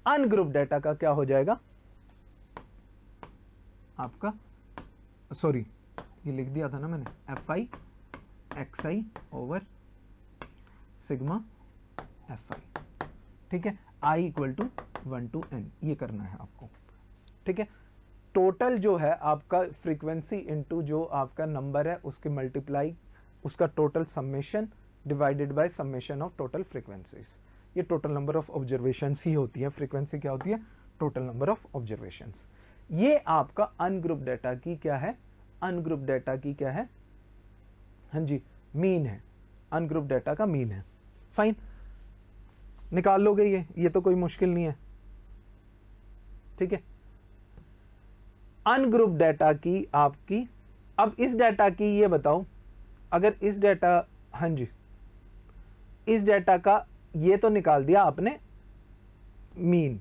अनग्रुप डाटा का क्या हो जाएगा आपका, सॉरी ये लिख दिया था ना मैंने, f i x i over sigma f i, ठीक है, i equal to 1 to n, ये करना है आपको, ठीक है। टोटल जो है आपका फ्रीक्वेंसी इनटू जो आपका नंबर है उसके मल्टीप्लाई, उसका total summation divided by summation of total frequencies. ये टोटल नंबर ऑफ ऑब्जर्वेशंस ही होती है, फ्रीक्वेंसी क्या होती है, टोटल नंबर ऑफ ऑब्जर्वेशंस। ये आपका अनग्रुप डेटा की क्या है, अनग्रुप डेटा की क्या है, हाँ जी मीन है, अनग्रुप डेटा का मीन है। फाइन, निकाल लोगे ये तो कोई मुश्किल नहीं है, ठीक है। अनग्रुप डेटा की आपकी, अब इस डेटा की ये बताओ, अगर इस डेटा, हाँ जी इस डेटा का ये तो निकाल दिया आपने मीन,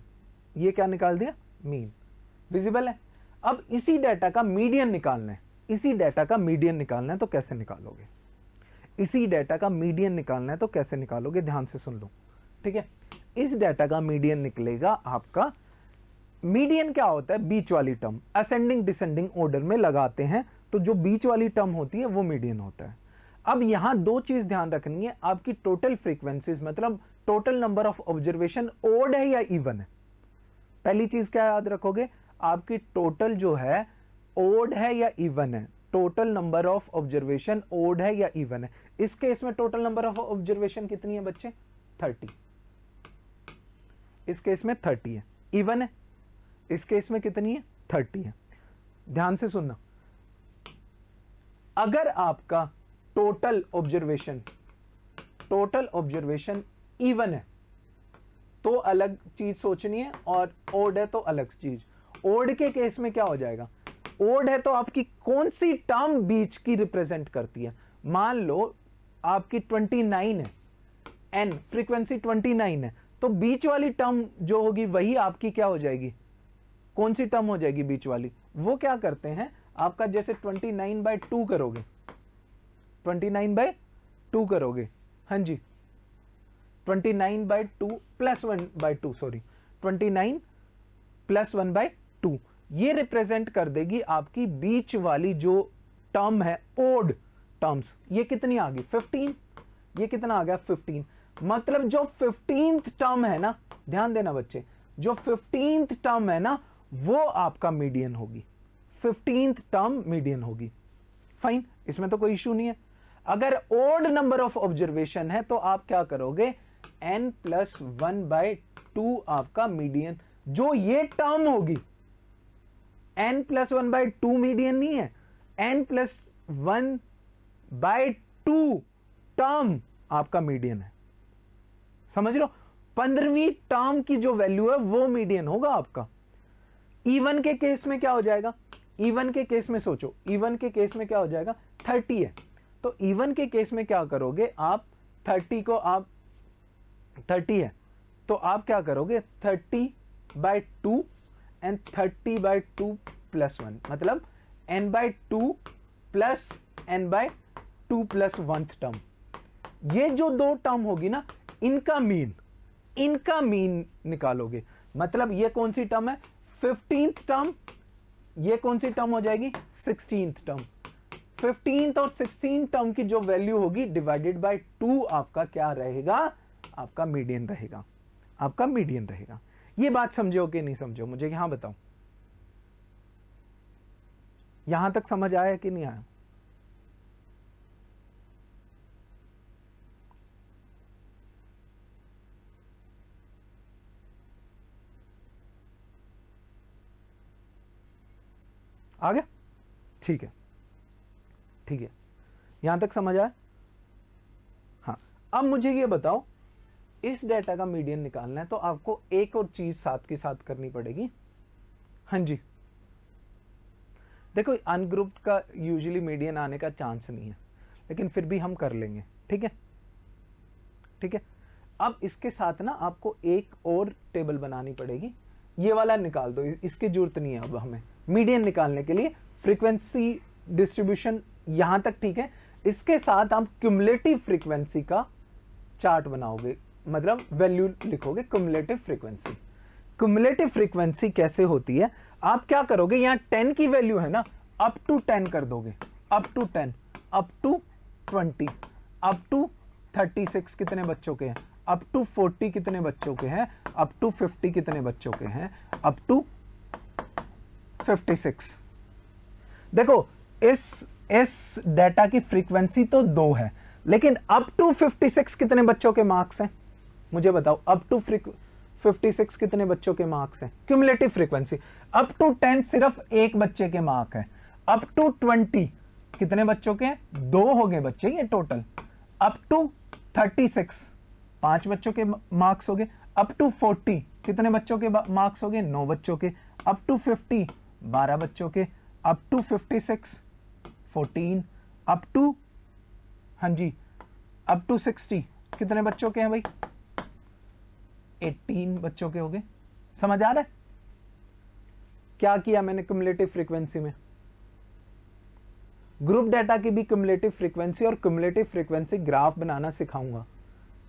ये क्या निकाल दिया, मीन, विजिबल है। अब इसी डेटा का मीडियन निकालना है, इसी डेटा का मीडियन निकालना है, तो कैसे निकालोगे, इसी डेटा का मीडियन निकालना है तो कैसे निकालोगे, ध्यान से सुन लो, ठीक है। इस डेटा का मीडियन निकलेगा आपका, मीडियन क्या होता है, बीच वाली टर्म, असेंडिंग डिसेंडिंग ऑर्डर में लगाते हैं तो जो बीच वाली टर्म होती है वो मीडियन होता है। अब यहां दो चीज ध्यान रखनी है, आपकी टोटल फ्रीक्वेंसीज मतलब total number of observation odd है या इवन है। पहली चीज क्या याद रखोगे, आपकी टोटल जो है ओड है या इवन है, total number of observation odd है या इवन है। इस केस में टोटल नंबर ऑफ ऑब्जर्वेशन कितनी है बच्चे, 30, इस केस में 30 है, इवन है, इस केस में कितनी है, 30 है। ध्यान से सुनना, अगर आपका टोटल ऑब्जर्वेशन इवन है तो अलग चीज सोचनी है, और ओड है तो अलग चीज। ओड के केस में क्या हो जाएगा, ओड है तो आपकी कौन सी टर्म बीच की रिप्रेजेंट करती है, मान लो आपकी 29 है, एन फ्रीक्वेंसी 29 है, तो बीच वाली टर्म जो होगी वही आपकी क्या हो जाएगी, कौन सी टर्म हो जाएगी बीच वाली, वो क्या करते हैं आपका, जैसे 29/2 करोगे, 29/2 करोगे, हाँ जी 29/2 प्लस 1/2, सॉरी 29 प्लस 1/2, ये रिप्रेजेंट कर देगी आपकी बीच वाली जो टर्म है, ओड टर्म्स। ये कितनी आ गई, 15, ये कितना आ गया 15, मतलब जो 15th टर्म है ना, ध्यान देना बच्चे, जो 15th टर्म है ना वो आपका मीडियन होगी, 15th टर्म मीडियन होगी। फाइन, इसमें तो कोई इशू नहीं है। अगर ओड नंबर ऑफ ऑब्जर्वेशन है तो आप क्या करोगे, n+1/2 आपका मीडियन, जो ये टर्म होगी, n+1/2 मीडियन नहीं है, n+1/2 टर्म आपका मीडियन है, समझ लो, 15वीं टर्म की जो वैल्यू है वो मीडियन होगा आपका। इवन के केस में क्या हो जाएगा, इवन के केस में सोचो, इवन के केस में क्या हो जाएगा, 30 है, तो इवन के केस में क्या करोगे आप, 30 को आप 30 है तो आप क्या करोगे, 30/2 एंड 30/2 प्लस 1, मतलब n/2 plus n/2 plus 1th term. ये जो दो टर्म होगी ना, इनका मीन निकालोगे, मतलब ये कौन सी टर्म है, 15th टर्म, ये कौन सी टर्म हो जाएगी, 16th टर्म। 15th और 16th टर्म की जो वैल्यू होगी डिवाइडेड बाय 2 आपका क्या रहेगा, आपका मीडियन रहेगा, आपका मीडियन रहेगा। ये बात समझो कि नहीं समझो, मुझे यहां बताओ, यहां तक समझ आया कि नहीं आया, आ गया, ठीक है, ठीक है, यहां तक समझ आया। हाँ, अब मुझे ये बताओ, इस डेटा का मीडियन निकालना है तो आपको एक और चीज साथ के साथ करनी पड़ेगी, हाँ जी देखो, अनग्रुप्ड का यूजुअली मीडियन आने का चांस नहीं है, लेकिन फिर भी हम कर लेंगे, ठीक है, ठीक है। अब इसके साथ ना आपको एक और टेबल बनानी पड़ेगी, ये वाला निकाल दो, इसकी जरूरत नहीं है अब हमें मीडियन निकालने के लिए, फ्रीक्वेंसी डिस्ट्रीब्यूशन यहां तक ठीक है, इसके साथ आप क्युमुलेटिव फ्रीक्वेंसी का चार्ट बनाओगे, मतलब वैल्यू लिखोगे, क्युमुलेटिव फ्रीक्वेंसी। क्युमुलेटिव फ्रीक्वेंसी कैसे होती है, आप क्या करोगे, यहां 10 की वैल्यू है ना, अप टू 10 कर दोगे, up to 10, up to 20, up to 36 कितने बच्चों के हैं, अप टू 40 कितने बच्चों के हैं, अप टू 50 कितने बच्चों के हैं, अप टू 56। देखो इस डेटा की फ्रीक्वेंसी तो 2 है, लेकिन अप टू 56 कितने बच्चों के मार्क्स हैं मुझे बताओ? अप टू 56 कितने बच्चों के मार्क्स हैं? Cumulative frequency. अप टू 10 सिर्फ एक बच्चे के मार्क है। अप टू 20 कितने बच्चों के हैं? 2 हो गए बच्चे ये टोटल। अप टू 36 5 बच्चों के मार्क्स हो गए। अप टू 40 कितने बच्चों के मार्क्स हो गए? 9 बच्चों के। अप टू 50 12 बच्चों के। Up to 56 14। अप टू, हाँ जी, अप टू 60 कितने बच्चों के हैं भाई? 18 बच्चों के हो गए। समझ आ रहा है क्या किया मैंने क्युमुलेटिव फ्रीक्वेंसी में? ग्रुप डेटा की भी क्युमुलेटिव फ्रीक्वेंसी और क्युमुलेटिव फ्रीक्वेंसी ग्राफ बनाना सिखाऊंगा,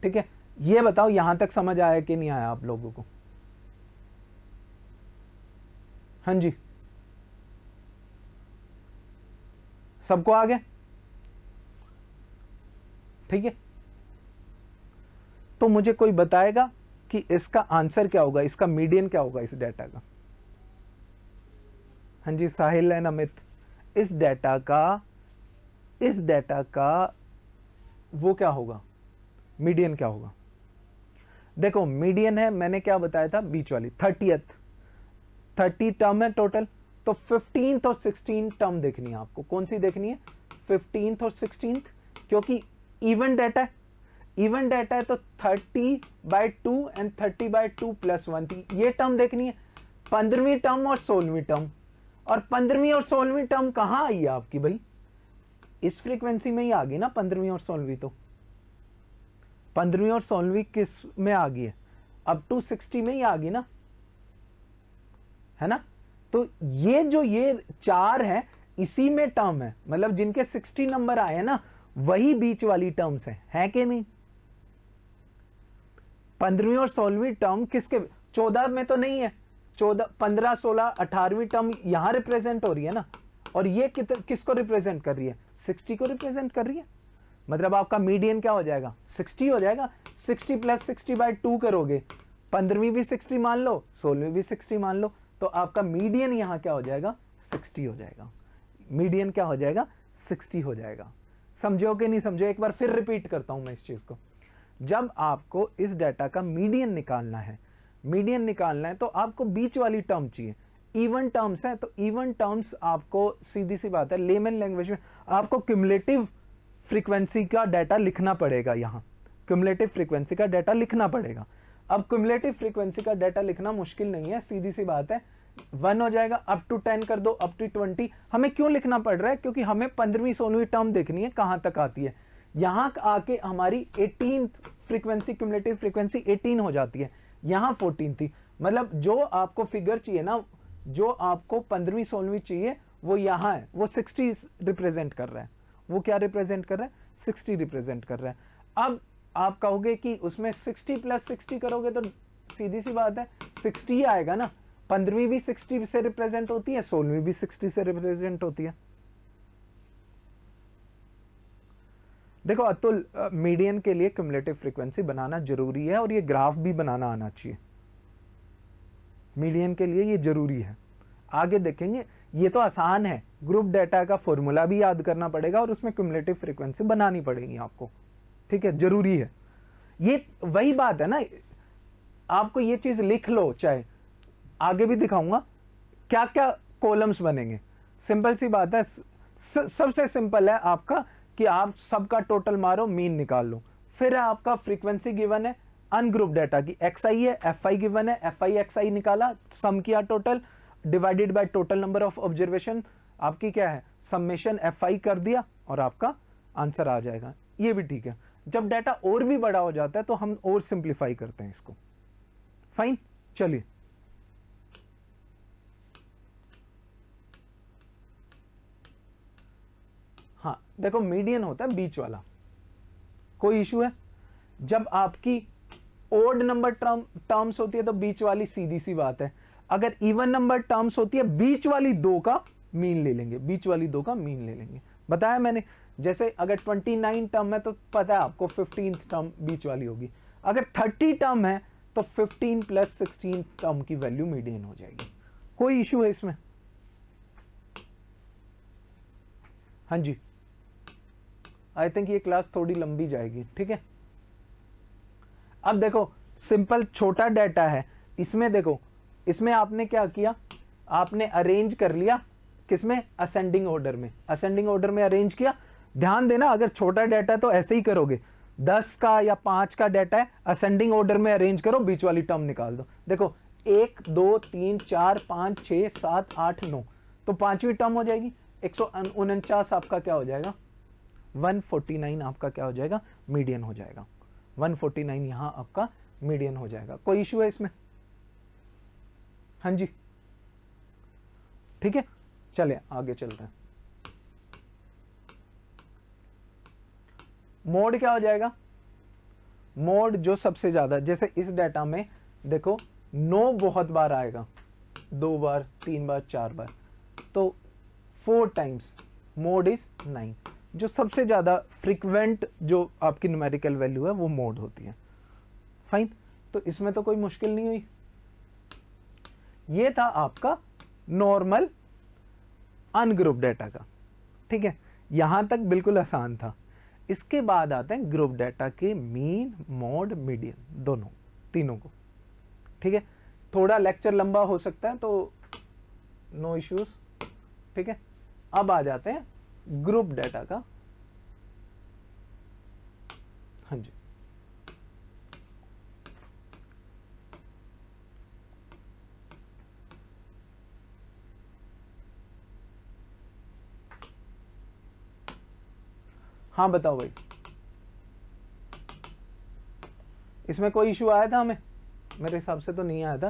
ठीक है? ये बताओ यहां तक समझ आया कि नहीं आया आप लोगों को? हाँ जी, सबको आ गया? ठीक है, तो मुझे कोई बताएगा कि इसका आंसर क्या होगा, इसका मीडियन क्या होगा इस डेटा का? हाँ जी, साहिल एंड अमित, इस डेटा का वो क्या होगा, मीडियन क्या होगा? देखो मीडियन है, मैंने क्या बताया था, बीच वाली 30 टर्म है टोटल, तो 15th और 16th टर्म देखनी है आपको। कौन सी देखनी है? 15th और 16th, क्योंकि इवन डेटा है। इवन डेटा है तो 30/2 एंड 30/2 + 1 थी, ये टर्म देखनी है। 15वीं टर्म और 16वीं टर्म, और 15वीं और 16वीं टर्म कहां आई है आपकी भाई? इस फ्रीक्वेंसी में ही आ गई ना 15वीं और 16वीं। तो 15वीं और 16वीं किस में आ गई है? अप टू 60 में ही आ गई ना, है ना? तो ये 4 है, इसी में टर्म है, मतलब जिनके 60 नंबर आए हैं ना, वही बीच वाली टर्म्स है कि नहीं? 15वीं और 16वीं टर्म किसके? 14 में तो नहीं है। 14, 15, 16, 18वीं टर्म यहां रिप्रेजेंट हो रही है ना, और ये किसको रिप्रेजेंट कर रही है? 60 को रिप्रेजेंट कर रही है। मतलब आपका मीडियन क्या हो जाएगा? 60 हो जाएगा। 60 + 60/2 करोगे, 15वीं भी 60 मान लो, 16वीं भी 60 मान लो, तो आपका मीडियन यहां क्या हो जाएगा? 60 हो जाएगा। मीडियन क्या हो जाएगा? 60 हो जाएगा। समझो कि नहीं समझो? एक बार फिर रिपीट करता हूं मैं इस चीज को। जब आपको इस डेटा का मीडियन निकालना है, तो आपको बीच वाली टर्म चाहिए। इवन टर्म्स है तो इवन टर्म्स आपको, सीधी सी बात है, लेमन लैंग्वेज में आपको क्युमुलेटिव फ्रीक्वेंसी का डाटा लिखना पड़ेगा। यहां क्युमुलेटिव फ्रीक्वेंसी का डाटा लिखना पड़ेगा। अब क्युमुलेटिव फ्रीक्वेंसी का डाटा लिखना मुश्किल नहीं है, सीधी सी बात है। 1 हो जाएगा, अप टू 10 कर दो, अप टू 20। हमें क्यों लिखना पड़ रहा है? क्योंकि हमें 15वीं 16वीं टर्म देखनी है कहां तक आती है। यहां आके हमारी 18th फ्रीक्वेंसी, क्युमुलेटिव फ्रीक्वेंसी 18 हो जाती है, यहां 14 थी। मतलब जो आपको फिगर चाहिए ना, जो आपको 15वीं 16वीं चाहिए, वो यहां है, वो 60 रिप्रेजेंट कर रहा है। वो क्या रिप्रेजेंट कर रहा है? 60 रिप्रेजेंट कर रहा है। अब आप कहोगे कि उसमें 60 + 60 करोगे तो सीधी सी बात है 60 ही आएगा ना। 15वीं भी 60 से रिप्रेजेंट होती है, 16वीं भी 60 से रिप्रेजेंट होती है। देखो अतुल, मीडियन के लिए क्युमुलेटिव फ्रीक्वेंसी बनाना जरूरी है, और ये ग्राफ भी बनाना आना चाहिए। मीडियन के लिए ये जरूरी है। आगे देखेंगे, ये तो आसान है। ग्रुप डेटा का फॉर्मूला भी याद करना पड़ेगा और उसमें क्युमुलेटिव फ्रीक्वेंसी बनानी पड़ेगी आपको, ठीक है? जरूरी है। ये वही बात है ना, आपको ये चीज लिख लो, चाहे आगे भी दिखाऊंगा क्या क्या कॉलम्स बनेंगे। सिंपल सी बात है, सबसे सिंपल है आपका कि आप सबका टोटल मारो, मीन निकाल लो। फिर आपका फ्रीक्वेंसी गिवन है अनग्रुप डेटा की, xi है, fi गिवन है, fi xi निकाला, सम किया total, divided by total number of observation, आपकी क्या है, समेशन fi कर दिया, और आपका आंसर आ जाएगा। ये भी ठीक है। जब डाटा और भी बड़ा हो जाता है तो हम और सिंप्लीफाई करते हैं इसको। फाइन, चलिए हाँ, देखो मीडियन होता है बीच वाला, कोई इशू है? जब आपकी ओड नंबर टर्म्स होती है तो बीच वाली, सीधी सी बात है। अगर इवन नंबर टर्म्स होती है, बीच वाली 2 का मीन ले लेंगे, बीच वाली 2 का मीन ले लेंगे। बताया मैंने, जैसे अगर 29 टर्म है तो पता है आपको 15th टर्म बीच वाली होगी। अगर 30 टर्म है तो 15 + 16 टर्म की वैल्यू मीडियन हो जाएगी। कोई इशू है इसमें? हाँ जी, आई थिंक ये क्लास थोड़ी लंबी जाएगी, ठीक है। अब देखो सिंपल छोटा डाटा है, इसमें देखो, इसमें आपने क्या किया, आपने अरेंज कर लिया, किसमें, असेंडिंग ऑर्डर में, असेंडिंग ऑर्डर में अरेंज किया। ध्यान देना अगर छोटा डाटा तो ऐसे ही करोगे, 10 का या 5 का डाटा है, असेंडिंग ऑर्डर में अरेंज करो, बीच वाली टर्म निकाल दो। देखो 1 2 3 4 5 6 7 8 9, तो पांचवी टर्म हो जाएगी 149, आपका क्या हो जाएगा 149, आपका क्या हो जाएगा, मीडियन हो जाएगा 149, यहां आपका मीडियन हो जाएगा। कोई इश्यू है इसमें? हाँ जी, ठीक है, चले आगे चलते हैं। मोड क्या हो जाएगा, मोड जो सबसे ज्यादा, जैसे इस डाटा में देखो 9 बहुत बार आएगा, 2 बार 3 बार 4 बार, तो 4 टाइम्स मोड इज 9। जो सबसे ज्यादा फ्रीक्वेंट जो आपकी न्यूमेरिकल वैल्यू है वो मोड होती है। फाइन, तो इसमें तो कोई मुश्किल नहीं हुई। ये था आपका नॉर्मल अनग्रुप डाटा का, ठीक है, यहां तक बिल्कुल आसान था। इसके बाद आते हैं ग्रुप डाटा के मीन, मोड, मीडियन, दोनों, तीनों को, ठीक है। थोड़ा लेक्चर लंबा हो सकता है तो नो इश्यूज, ठीक है। अब आ जाते हैं ग्रुप डाटा का। हाँ जी, हाँ बताओ भाई, इसमें कोई इश्यू आया था हमें? मेरे हिसाब से तो नहीं आया था,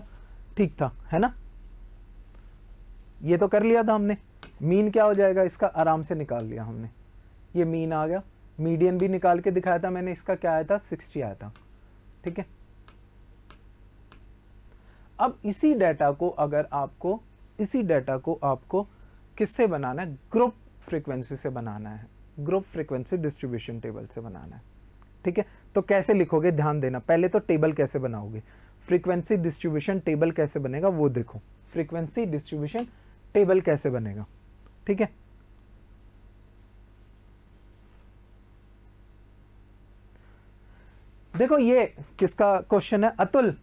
ठीक था, है ना। ये तो कर लिया था हमने। मीन क्या हो जाएगा इसका, आराम से निकाल लिया हमने, ये मीन आ गया। मीडियन भी निकाल के दिखाया था मैंने, इसका क्या आया था, 60 आया था, ठीक है। अब इसी डाटा को अगर आपको, इसी डाटा को आपको किससे बनाना है, ग्रुप फ्रीक्वेंसी से बनाना है, ग्रुप फ्रीक्वेंसी डिस्ट्रीब्यूशन टेबल से बनाना है, ठीक है। तो कैसे लिखोगे, ध्यान देना, पहले तो टेबल कैसे बनाओगे, फ्रीक्वेंसी डिस्ट्रीब्यूशन टेबल कैसे बनेगा वो देखो, फ्रीक्वेंसी डिस्ट्रीब्यूशन टेबल कैसे बनेगा, ठीक है। देखो ये किसका क्वेश्चन है, अतुल,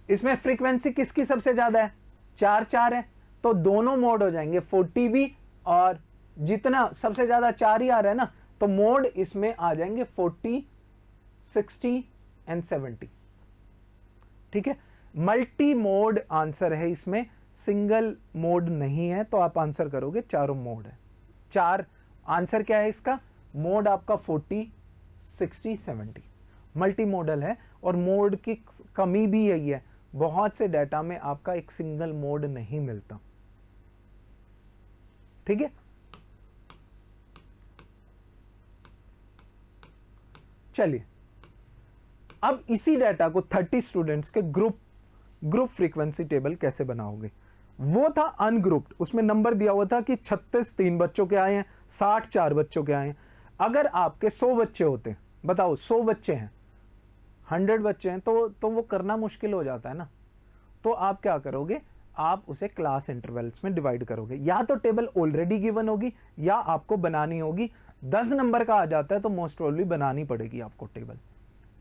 इसमें फ्रीक्वेंसी किसकी सबसे ज्यादा है, 4 4 है, तो दोनों मोड हो जाएंगे, 40 भी, और जितना सबसे ज्यादा 4 ही आ रहा है ना, तो मोड इसमें आ जाएंगे 40, 60 एंड 70, ठीक है। मल्टी मोड आंसर है इसमें, सिंगल मोड नहीं है, तो आप आंसर करोगे चारों मोड है। 4 आंसर क्या है इसका, मोड आपका 40, 60, 70 मल्टी मोडल है। और मोड की कमी भी यही है, बहुत से डाटा में आपका एक सिंगल मोड नहीं मिलता, ठीक है। चलिए अब इसी डाटा को 30 स्टूडेंट्स के ग्रुप फ्रीक्वेंसी टेबल कैसे बनाओगे। वो था अनग्रुप्ड, उसमें नंबर दिया हुआ था कि 36 3 बच्चों के आए हैं, 60 4 बच्चों के आए हैं। अगर आपके 100 बच्चे होते, बताओ 100 बच्चे हैं, 100 बच्चे हैं, तो वो करना मुश्किल हो जाता है ना। तो आप क्या करोगे, आप उसे क्लास इंटरवल्स में डिवाइड करोगे, या तो टेबल ऑलरेडी गिवन होगी या आपको बनानी होगी। 10 नंबर का आ जाता है तो मोस्ट प्रोबेबली बनानी पड़ेगी आपको टेबल,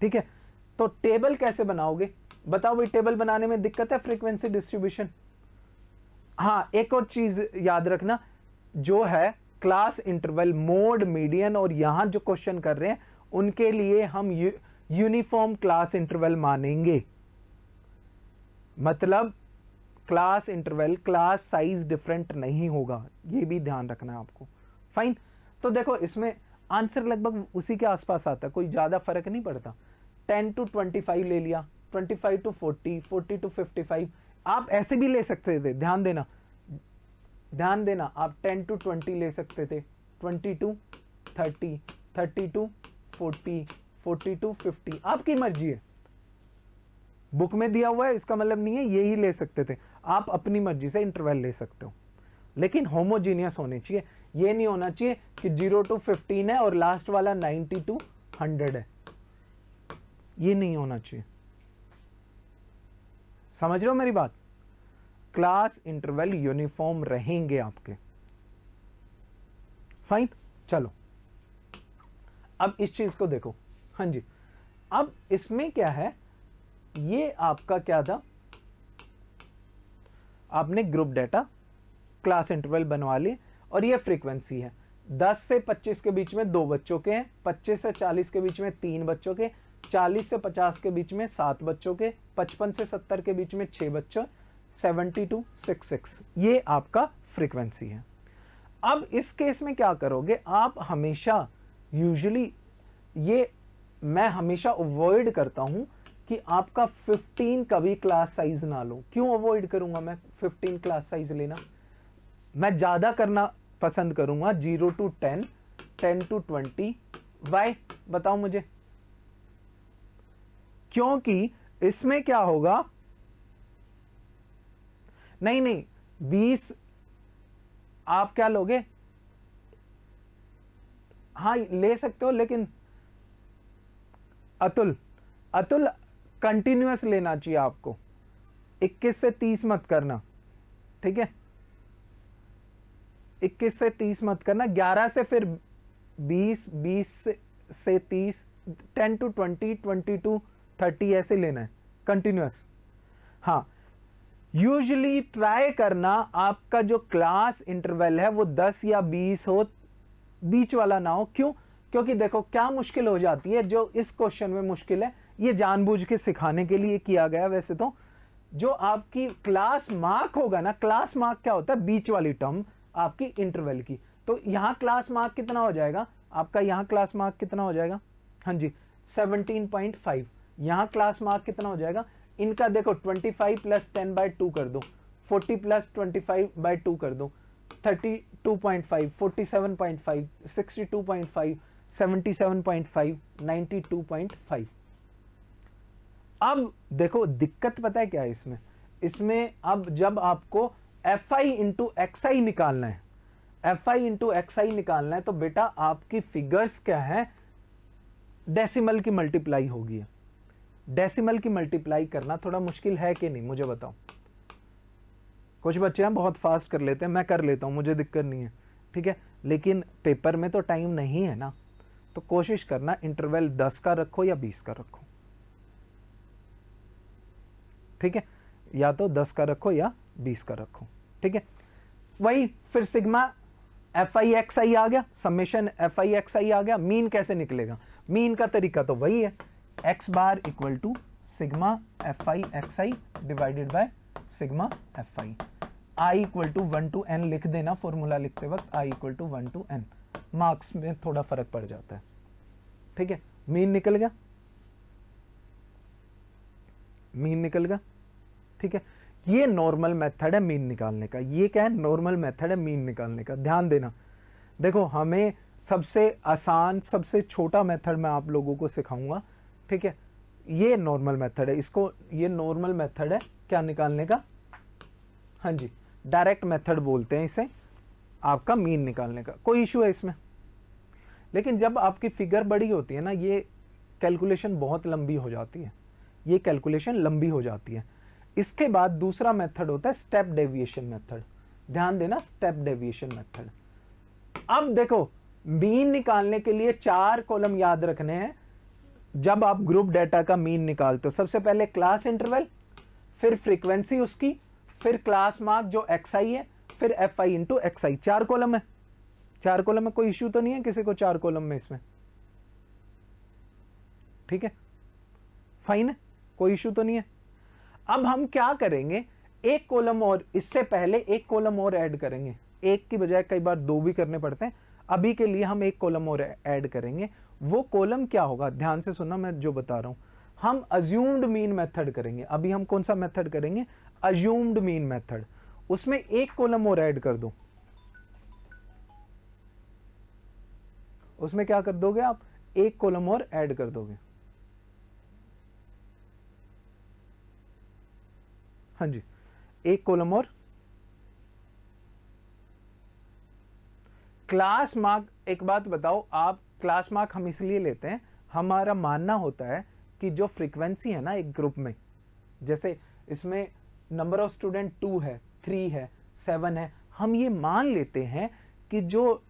ठीक है। तो टेबल कैसे बनाओगे, बताओ भाई, टेबल बनाने में दिक्कत है फ्रीक्वेंसी डिस्ट्रीब्यूशन। हाँ, एक और चीज याद रखना, जो है क्लास इंटरवल, मोड, मीडियन, और यहां जो क्वेश्चन कर रहे हैं उनके लिए हम यूनिफॉर्म क्लास इंटरवल मानेंगे। मतलब class interval, class size different नहीं होगा, ये भी ध्यान रखना है आपको। फाइन, तो देखो इसमें आंसर लगभग उसी के आसपास आता है, कोई ज्यादा फर्क नहीं पड़ता। 10 to 25 ले लिया, 25 to 40, 40 to 55, आप ऐसे भी ले सकते थे। ध्यान देना, आप 10 to 20 ले सकते थे, 20 to 30, 30 to 40, 40 to 50, आपकी मर्जी है। बुक में दिया हुआ है इसका मतलब नहीं है यही ले सकते थे, आप अपनी मर्जी से इंटरवल ले सकते हो, लेकिन होमोजीनियस होने चाहिए। ये नहीं होना चाहिए कि 0 to 15 है और लास्ट वाला 90 to 100 है, ये नहीं होना चाहिए। समझ रहे हो मेरी बात, क्लास इंटरवल यूनिफॉर्म रहेंगे आपके। फाइन, चलो अब इस चीज को देखो, हाँ जी, अब इसमें क्या है, ये आपका क्या था, आपने ग्रुप डेटा क्लास इंटरवल बनवा लिए और ये फ्रीक्वेंसी है। 10 से 25 के बीच में 2 बच्चों के हैं, 25 से 40 के बीच में 3 बच्चों के, 40 से 50 के बीच में 7 बच्चों के, 55 से 70 के बीच में 6 बच्चों, 70 to 66, ये आपका फ्रीक्वेंसी है। अब इस केस में क्या करोगे आप, हमेशा यूजुअली ये मैं हमेशा अवॉइड करता हूं कि आपका 15 कभी क्लास साइज ना लो। क्यों अवॉइड करूंगा मैं 15 क्लास साइज लेना? मैं ज्यादा करना पसंद करूंगा 0 to 10, 10 to 20। वाई बताओ मुझे? क्योंकि इसमें क्या होगा, नहीं 20 आप क्या लोगे, हाँ ले सकते हो, लेकिन अतुल कंटिन्यूअस लेना चाहिए आपको, 21 से 30 मत करना, ठीक है? 21 से 30 मत करना, 11 से फिर 20, 20 से 30, 10 to 20, 20 to 30 ऐसे लेना है कंटिन्यूअस। हाँ, यूजुअली ट्राई करना आपका जो क्लास इंटरवल है वो 10 या 20 हो, बीच वाला ना हो। क्यों? क्योंकि देखो क्या मुश्किल हो जाती है, जो इस क्वेश्चन में मुश्किल है ये जानबूझ के सिखाने के लिए किया गया। वैसे तो जो आपकी क्लास मार्क होगा ना, क्लास मार्क क्या होता है, बीच वाली टर्म आपकी इंटरवल की। तो यहां क्लास मार्क कितना हो जाएगा आपका, यहां क्लास मार्क कितना हो जाएगा, हाँ जी 17.5। यहां क्लास मार्क कितना हो जाएगा इनका, देखो 25 प्लस 10/2 कर दो, 40 प्लस 25/2 कर दो, 32.5, 47.5, 62.5, 77.5, 92.5। अब देखो दिक्कत पता है क्या है इसमें अब जब आपको Fi इंटू XI निकालना है, Fi इंटू XI निकालना है, तो बेटा आपकी फिगर्स क्या है, डेसिमल की मल्टीप्लाई होगी। डेसिमल की मल्टीप्लाई करना थोड़ा मुश्किल है कि नहीं, मुझे बताओ। कुछ बच्चे हैं बहुत फास्ट कर लेते हैं, मैं कर लेता हूं, मुझे दिक्कत नहीं है, ठीक है, लेकिन पेपर में तो टाइम नहीं है ना, तो कोशिश करना इंटरवल 10 का रखो या 20 का रखो, ठीक है, या तो 10 का रखो या 20 का रखो, ठीक है। वही फिर सिग्मा FI/XI आ गया, समेशन FI/XI आ गया। मीन कैसे निकलेगा, मीन का तरीका तो वही है, x bar equal to sigma FI/XI divided by sigma FI। I equal to 1 to n लिख देना फॉर्मूला लिखते वक्त, I equal to 1 to n। Marks में थोड़ा फर्क पड़ जाता है, ठीक है। मीन निकल गया, मीन निकल गया, ठीक है। ये नॉर्मल मेथड है मीन निकालने का। ये क्या है, नॉर्मल मेथड है मीन निकालने का। ध्यान देना, देखो हमें सबसे आसान सबसे छोटा मेथड मैं आप लोगों को सिखाऊंगा, ठीक है। ये नॉर्मल मेथड है, इसको ये नॉर्मल मेथड है क्या निकालने का, हाँ जी डायरेक्ट मेथड बोलते हैं इसे, आपका मीन निकालने का। कोई इशू है इसमें? लेकिन जब आपकी फिगर बड़ी होती है ना, ये कैलकुलेशन बहुत लंबी हो जाती है, ये कैलकुलेशन लंबी हो जाती है। इसके बाद दूसरा मेथड होता है स्टेप डेविएशन मेथड। ध्यान देना, स्टेप डेविएशन मेथड। अब देखो मीन निकालने के लिए 4 कॉलम याद रखने हैं जब आप ग्रुप डेटा का मीन निकालते हो। सबसे पहले क्लास इंटरवल, फिर फ्रीक्वेंसी उसकी, फिर क्लास मार्क जो XI है, फिर FI इंटू XI। 4 कॉलम है, 4 कॉलम में कोई इश्यू तो नहीं है किसी को 4 कॉलम में इसमें, ठीक है, फाइन है, कोई इश्यू तो नहीं है। अब हम क्या करेंगे, एक कॉलम और, इससे पहले एक कॉलम और ऐड करेंगे, एक की बजाय कई बार 2 भी करने पड़ते हैं। अभी के लिए हम एक कॉलम और ऐड करेंगे। वो कॉलम क्या होगा, ध्यान से सुनना मैं जो बता रहा हूं। हम अज्यूम्ड मीन मेथड करेंगे। अभी हम कौन सा मेथड करेंगे, अज्यूम्ड मीन मेथड। उसमें एक कॉलम और ऐड कर दो। उसमें क्या कर दोगे आप, एक कॉलम और ऐड कर दोगे, हाँ जी एक कॉलम और। क्लास मार्क, एक बात बताओ आप, क्लास मार्क हम इसलिए लेते हैं, हमारा मानना होता है कि जो फ्रीक्वेंसी है ना एक ग्रुप में, जैसे इसमें नंबर ऑफ स्टूडेंट 2 है, 3 है, 7 है, हम ये मान लेते हैं कि जो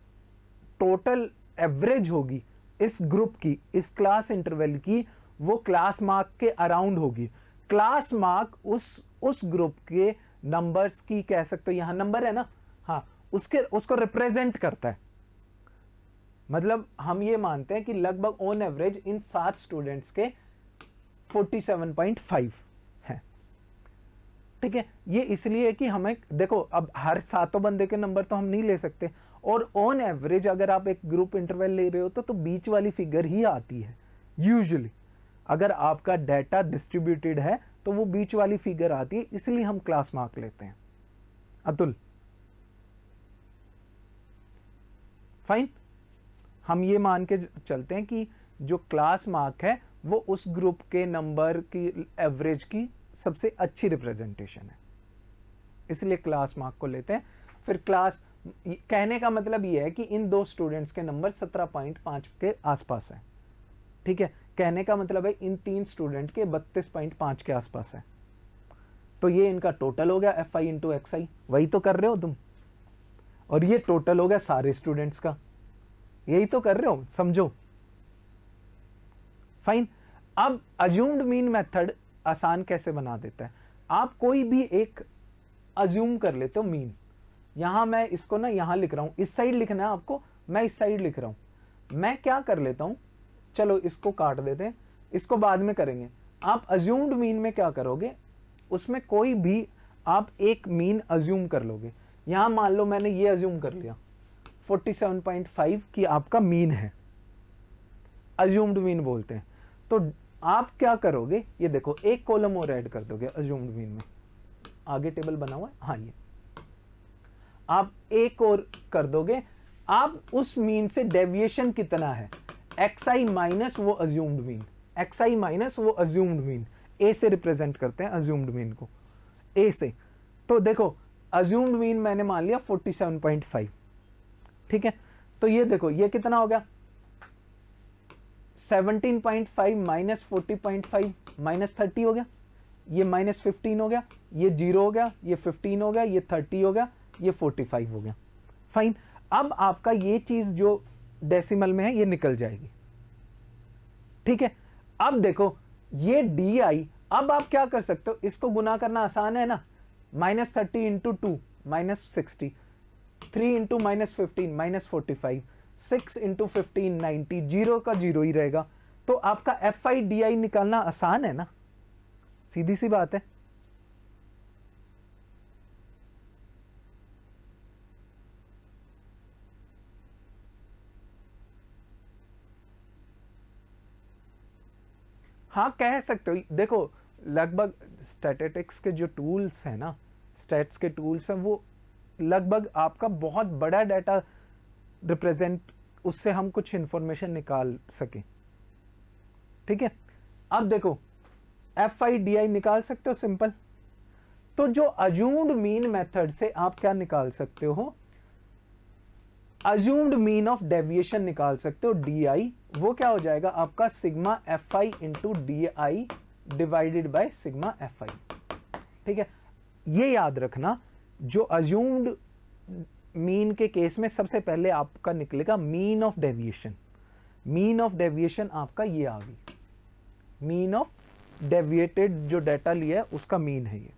टोटल एवरेज होगी इस ग्रुप की, इस क्लास इंटरवल की, वो क्लास मार्क के अराउंड होगी। क्लास मार्क उस ग्रुप के नंबर्स की, कह सकते हो यहां नंबर है ना, हाँ, उसको रिप्रेजेंट करता है। मतलब हम ये मानते हैं कि लगभग ऑन एवरेज इन 7 स्टूडेंट्स के 47.5 है। ठीक है, ये इसलिए कि हमें देखो, अब हर 7 बंदे के नंबर तो हम नहीं ले सकते, और ऑन एवरेज अगर आप एक ग्रुप इंटरवल ले रहे हो तो बीच वाली फिगर ही आती है यूजुअली। अगर आपका डाटा डिस्ट्रीब्यूटेड है तो वो बीच वाली फिगर आती है, इसलिए हम क्लास मार्क लेते हैं। अतुल, फाइन। हम ये मान के चलते हैं कि जो क्लास मार्क है वो उस ग्रुप के नंबर की एवरेज की सबसे अच्छी रिप्रेजेंटेशन है, इसलिए क्लास मार्क को लेते हैं। फिर क्लास, कहने का मतलब ये है कि इन 2 स्टूडेंट्स के नंबर 17.5 के आसपास है। ठीक है, कहने का मतलब है इन 3 स्टूडेंट के 32.5 के आसपास है। तो ये इनका टोटल हो गया FI इंटू XI, वही तो कर रहे हो तुम, और ये टोटल हो गया सारे स्टूडेंट्स का, यही तो कर रहे हो, समझो। फाइन। अब अज्यूम्ड मीन मेथड आसान कैसे बना देता है, आप कोई भी एक अज्यूम कर लेते हो मीन। यहां मैं इसको ना यहां लिख रहा हूं, इस साइड लिखना है आपको, मैं इस साइड लिख रहा हूं। मैं क्या कर लेता हूं, चलो इसको काट देते हैं, इसको बाद में करेंगे। आप अज्यूम्ड मीन में क्या करोगे, उसमें कोई भी आप एक मीन अज्यूम कर लोगे। यहां मान लो मैंने ये अज्यूम कर लिया 47.5 की आपका मीन है, अज्यूम्ड मीन बोलते हैं। तो आप क्या करोगे, ये देखो एक कॉलम और ऐड कर दोगे अज्यूम्ड मीन में, आगे टेबल बना हुआ है, हाँ ये आप एक और कर दोगे। आप उस मीन से डेविएशन कितना है, XI माइनस वो अज्यूम्ड मीन, XI माइनस वो अज्यूम्ड मीन, ए से रिप्रेजेंट करते हैं अज्यूम्ड मीन को, ए से। तो देखो अज्यूम्ड मीन मैंने मान लिया 47.5, ठीक है। तो ये देखो ये कितना हो गया, 17.5 माइनस 40.5 माइनस 30 हो गया, ये माइनस 15 हो गया, ये 0 हो गया, ये 15 हो गया, ये 30 हो गया, ये 45 हो गया। फाइन। अब आपका ये चीज जो डेसिमल में है ये निकल जाएगी, ठीक है। अब देखो ये DI, अब आप क्या कर सकते हो, इसको गुना करना आसान है ना, -30 इंटू 2 -60, 3 इंटू -15 -45, 6 इंटू 15 90, 0 का 0 ही रहेगा। तो आपका FI DI निकालना आसान है ना, सीधी सी बात है। हाँ कह सकते हो, देखो लगभग स्टैटिस्टिक्स के जो टूल्स हैं ना, स्टैट्स के टूल्स हैं, वो लगभग आपका बहुत बड़ा डाटा रिप्रेजेंट, उससे हम कुछ इंफॉर्मेशन निकाल सके, ठीक है। अब देखो FI DI निकाल सकते हो सिंपल। तो जो अज्यूम्ड मीन मेथड से आप क्या निकाल सकते हो, अज्यूम्ड मीन ऑफ डेविएशन निकाल सकते हो DI, वो क्या हो जाएगा आपका sigma FI into DI divided by sigma FI, ठीक है। ये याद रखना, जो अज्यूम्ड मीन के केस में सबसे पहले आपका निकलेगा mean of deviation. Mean of deviation आपका ये आ गई, मीन ऑफ डेविएटेड जो डाटा लिया है उसका मीन है ये।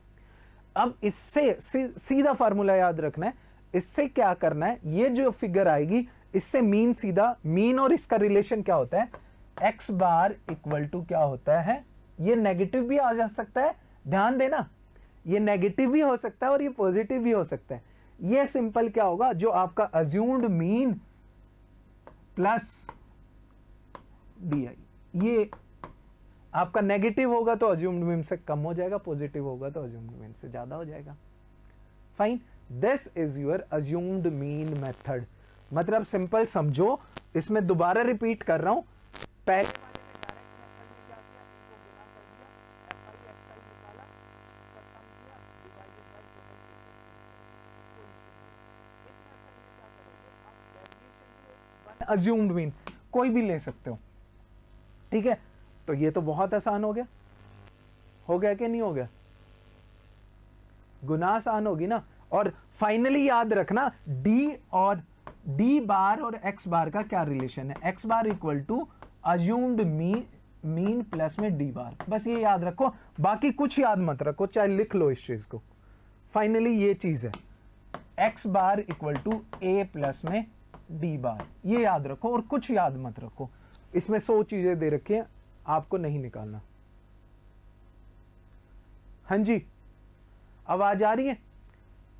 अब इससे सीधा फार्मूला याद रखना है, इससे क्या करना है, ये जो फिगर आएगी इससे मीन सीधा, मीन और इसका रिलेशन क्या होता है, x बार इक्वल टू क्या होता है, ये नेगेटिव भी आ जा सकता है, ध्यान देना, ये नेगेटिव भी हो सकता है और ये पॉजिटिव भी हो सकता है। ये सिंपल क्या होगा, जो आपका अज्यूम्ड मीन प्लस DI, ये आपका नेगेटिव होगा तो अज्यूम्ड मीन से कम हो जाएगा, पॉजिटिव होगा तो अज्यूम्ड मीन से ज्यादा हो जाएगा। Fine, this is your assumed mean method. मतलब सिंपल समझो, इसमें दोबारा रिपीट कर रहा हूं, पहले वाले में डायरेक्ट मेथड में क्या किया, इनको गुना कर दिया, FI XI निकाला, उसका सम किया, डिवाइडेड बाय टोटल कोई इस मेथड में क्या करोगे आप, डेविएशन अज्यूम्ड मीन कोई भी ले सकते हो, ठीक है। तो ये तो बहुत आसान हो गया कि नहीं हो गया, गुना आसान होगी ना। और फाइनली याद रखना D और डी बार और एक्स बार का क्या रिलेशन है, x bar equal to assumed mean plus में डी बार, बस ये याद रखो, बाकी कुछ याद मत रखो, चाहे लिख लो इस चीज को। फाइनली ये चीज है x bar equal to a plus में डी बार, ये याद रखो और कुछ याद मत रखो। इसमें 100 चीजें दे रखी हैं, आपको नहीं निकालना। हाँ जी, आवाज आ रही है?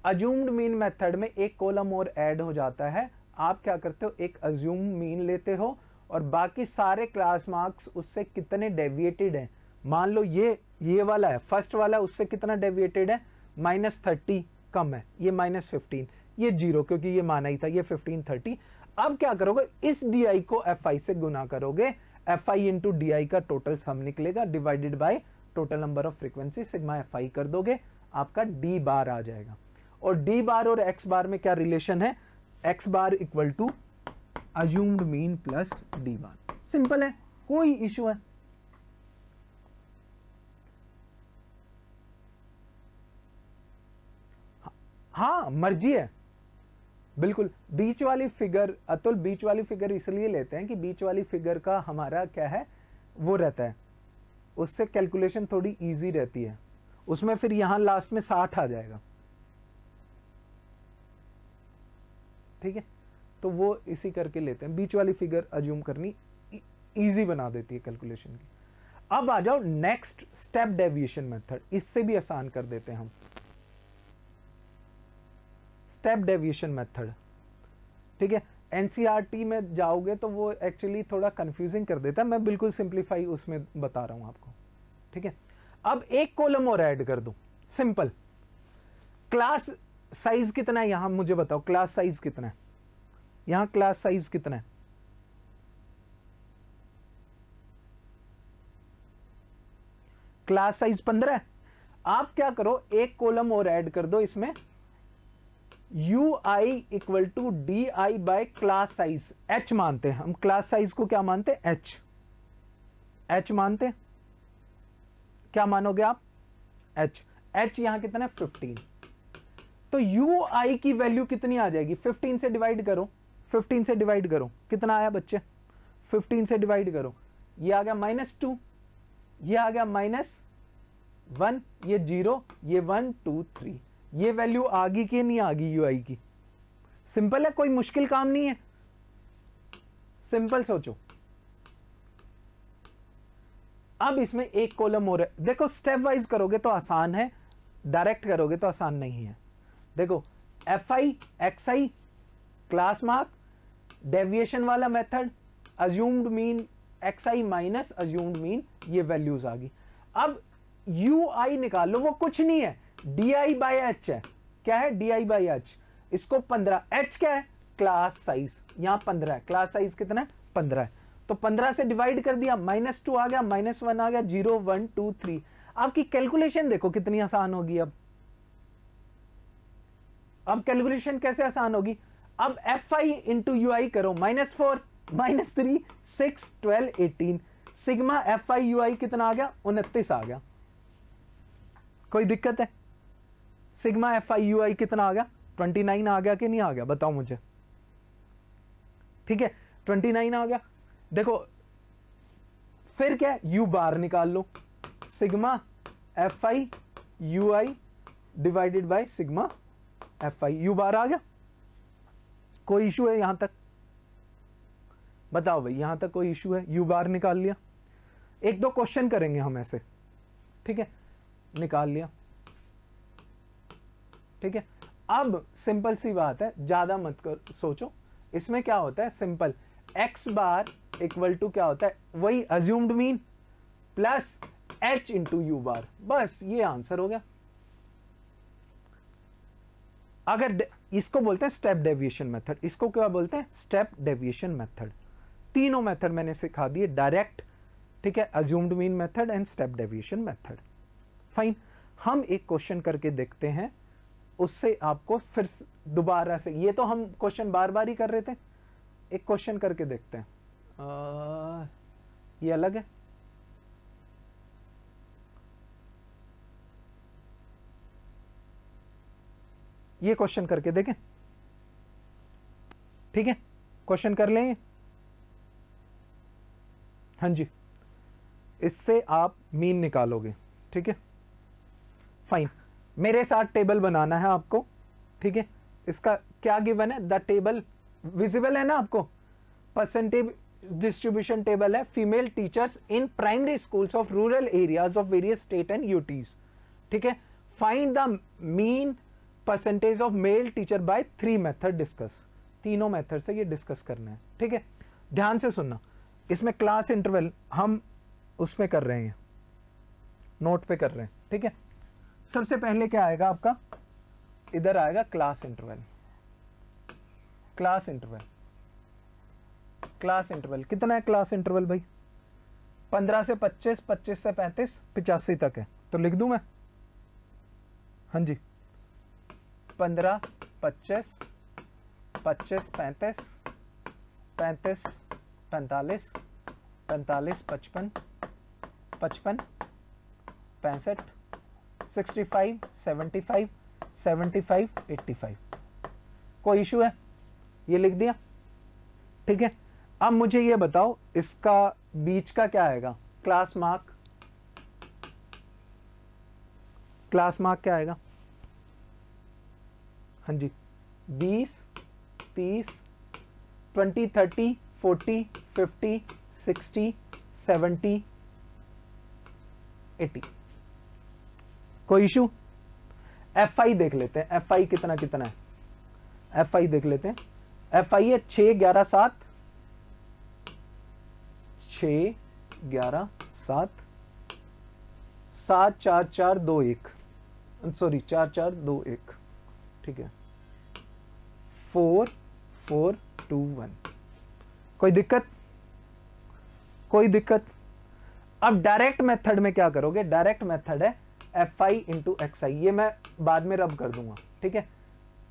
अज्यूम्ड मीन मेथड में एक कॉलम और ऐड हो जाता है। आप क्या करते हो, एक अज्यूम मीन लेते हो और बाकी सारे क्लास मार्क्स उससे कितने डेविएटेड हैं, मान लो ये वाला है, फर्स्ट वाला उससे कितना डेविएटेड है, -30 कम है, ये -15, ये 0 क्योंकि ये माना ही था, ये 15 30। अब क्या करोगे, इस डी को एफ आई से गुना करोगे, F I into D I का टोटल सम निकलेगा divided by total number of frequency, sigma f आई कर दोगे, आपका डी बार आ जाएगा। और डी बार और एक्स बार में क्या रिलेशन है, x bar equal to assumed mean plus d bar, simple है, कोई इशू है? हाँ मर्जी है, बिल्कुल। बीच वाली फिगर, अतुल बीच वाली फिगर इसलिए लेते हैं कि बीच वाली फिगर का हमारा क्या है, वो रहता है, उससे कैलकुलेशन थोड़ी इजी रहती है, उसमें फिर यहां लास्ट में 60 आ जाएगा, ठीक है, तो वो इसी करके लेते हैं, बीच वाली फिगर अज्यूम करनी इजी बना देती है कैलकुलेशन की। अब आ जाओ नेक्स्ट स्टेप डेविएशन मेथड, इससे भी आसान कर देते हैं हम। स्टेप डेविएशन मेथड, ठीक है, एनसीईआरटी में जाओगे तो वो एक्चुअली थोड़ा कंफ्यूजिंग कर देता है, मैं बिल्कुल सिंप्लीफाई उसमें बता रहा हूं आपको, ठीक है। अब एक कॉलम और ऐड कर दो, सिंपल। क्लास साइज कितना है यहां, मुझे बताओ क्लास साइज कितना है यहां, क्लास साइज कितना है? क्लास साइज 15 है। आप क्या करो, एक कॉलम और ऐड कर दो इसमें, u i equal to d i by class size, h मानते हैं हम, क्लास साइज को क्या मानते हैं, एच मानते हैं, क्या मानोगे आप, एच यहां कितना है 15, तो यू आई की वैल्यू कितनी आ जाएगी, 15 से डिवाइड करो, 15 से डिवाइड करो, कितना आया बच्चे, 15 से डिवाइड करो, ये आ गया -2, ये आ गया -1, ये 0, ये 1 2 3, ये वैल्यू आ गई कि नहीं आ गई यू आई की? सिंपल है, कोई मुश्किल काम नहीं है, सिंपल सोचो। अब इसमें एक कॉलम और है, देखो स्टेप वाइज करोगे तो आसान है, डायरेक्ट करोगे तो आसान नहीं है। देखो F i x I class mark, deviation वाला मेथड, अज्यूम्ड मीन एक्स आई माइनस अज्यूम्ड मीन, ये वैल्यूज आ गई। अब यू आई निकाल लो, वो कुछ नहीं है, डी आई बाई एच है, क्या है, डी आई बाई एच, इसको 15, एच क्या है, क्लास साइज, यहां 15 है, क्लास साइज कितना है 15 है, तो 15 से डिवाइड कर दिया, -2 आ गया, -1 आ गया, 0 1 2 3, आपकी कैलकुलेशन देखो कितनी आसान होगी। अब कैलकुलेशन कैसे आसान होगी, अब एफ आई इंटू यू आई करो, -4 -3 6 12 18, सिग्मा एफ आई यू आई कितना आ गया, 29 आ गया। कोई दिक्कत है, सिग्मा एफ आई यू आई कितना आ गया, 29 आ गया कि नहीं आ गया, बताओ मुझे, ठीक है 29 आ गया। देखो फिर क्या, यू बार निकाल लो, sigma f i u i divided by sigma f i, u bar आ गया। कोई इशू है यहां तक, बताओ भाई, यहां तक कोई इशू है, यू बार निकाल लिया, एक दो क्वेश्चन करेंगे हम ऐसे, ठीक है, निकाल लिया, ठीक है। अब सिंपल सी बात है, ज्यादा मत कर सोचो, इसमें क्या होता है simple, x bar equal to क्या होता है, वही assumed mean plus h into u bar, बस ये आंसर हो गया। अगर इसको बोलते हैं स्टेप डेविएशन मेथड, इसको क्या बोलते हैं, स्टेप डेविएशन मेथड। तीनों मेथड मैंने सिखा दिए, डायरेक्ट, ठीक है, assumed mean method and step deviation method. Fine, हम एक क्वेश्चन करके देखते हैं, उससे आपको फिर दोबारा से, ये तो हम क्वेश्चन बार बार ही कर रहे थे, एक क्वेश्चन करके देखते हैं, ये अलग है, ये क्वेश्चन करके देखें, ठीक है, क्वेश्चन कर लेंगे। हाँ जी, इससे आप मीन निकालोगे। ठीक है, फाइन। मेरे साथ टेबल बनाना है आपको। ठीक है, इसका क्या गिवन है, द टेबल विजिबल है ना आपको, परसेंटेज डिस्ट्रीब्यूशन टेबल है, female teachers in primary schools of rural areas of various state and UTs. ठीक है, find the mean percentage of male teacher by 3 method discuss. तीनों मेथड से ये डिस्कस करना है। ठीक है, ध्यान से सुनना, इसमें क्लास इंटरवल हम उसमें कर रहे हैं, नोट पे कर रहे हैं। ठीक है, सबसे पहले क्या आएगा आपका, इधर आएगा class interval. Class interval, class interval कितना है क्लास इंटरवल भाई, 15 से 25, 25 से 35, 85 तक है। तो लिख दूं मैं, हाँ जी, 15, 25, 25, 35, 35, 45, 45, 55, 55, 65, 65, 75, 75, 85। कोई इशू है, ये लिख दिया। ठीक है, अब मुझे ये बताओ इसका बीच का क्या आएगा, क्लास मार्क। क्लास मार्क क्या आएगा, हाँ जी, 20, 30, 20, 30, 40, 50, 60, 70, 80। कोई इशू। एफ आई देख लेते हैं, एफ आई कितना कितना है, एफ आई देख लेते हैं। एफ आई है 6, 11, 7, 6, 11, 7, 7, 4, 4, 2, 1, सॉरी 4, 4, 2, 1। ठीक है, 4, 4, 2, 1। कोई दिक्कत, कोई दिक्कत। अब डायरेक्ट मेथड में क्या करोगे, डायरेक्ट मेथड है एफ आई इंटू एक्स आई, ये मैं बाद में रब कर दूंगा। ठीक है,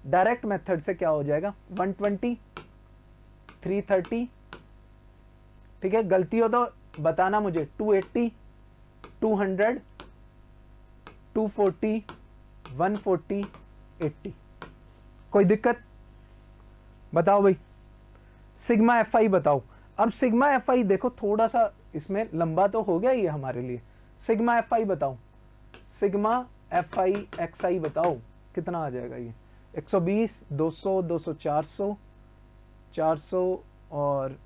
डायरेक्ट मेथड से क्या हो जाएगा, 120, 330। ठीक है, गलती हो तो बताना मुझे, 280, 200, 240, 140, 80। कोई दिक्कत, बताओ भाई। सिग्मा एफ आई बताओ। अब सिग्मा एफ आई देखो थोड़ा सा इसमें लंबा तो हो गया ये हमारे लिए। सिग्मा एफ आई बताओ, सिग्मा एफ आई एक्स आई बताओ कितना आ जाएगा ये, 120, 200, 200, 400, 400 और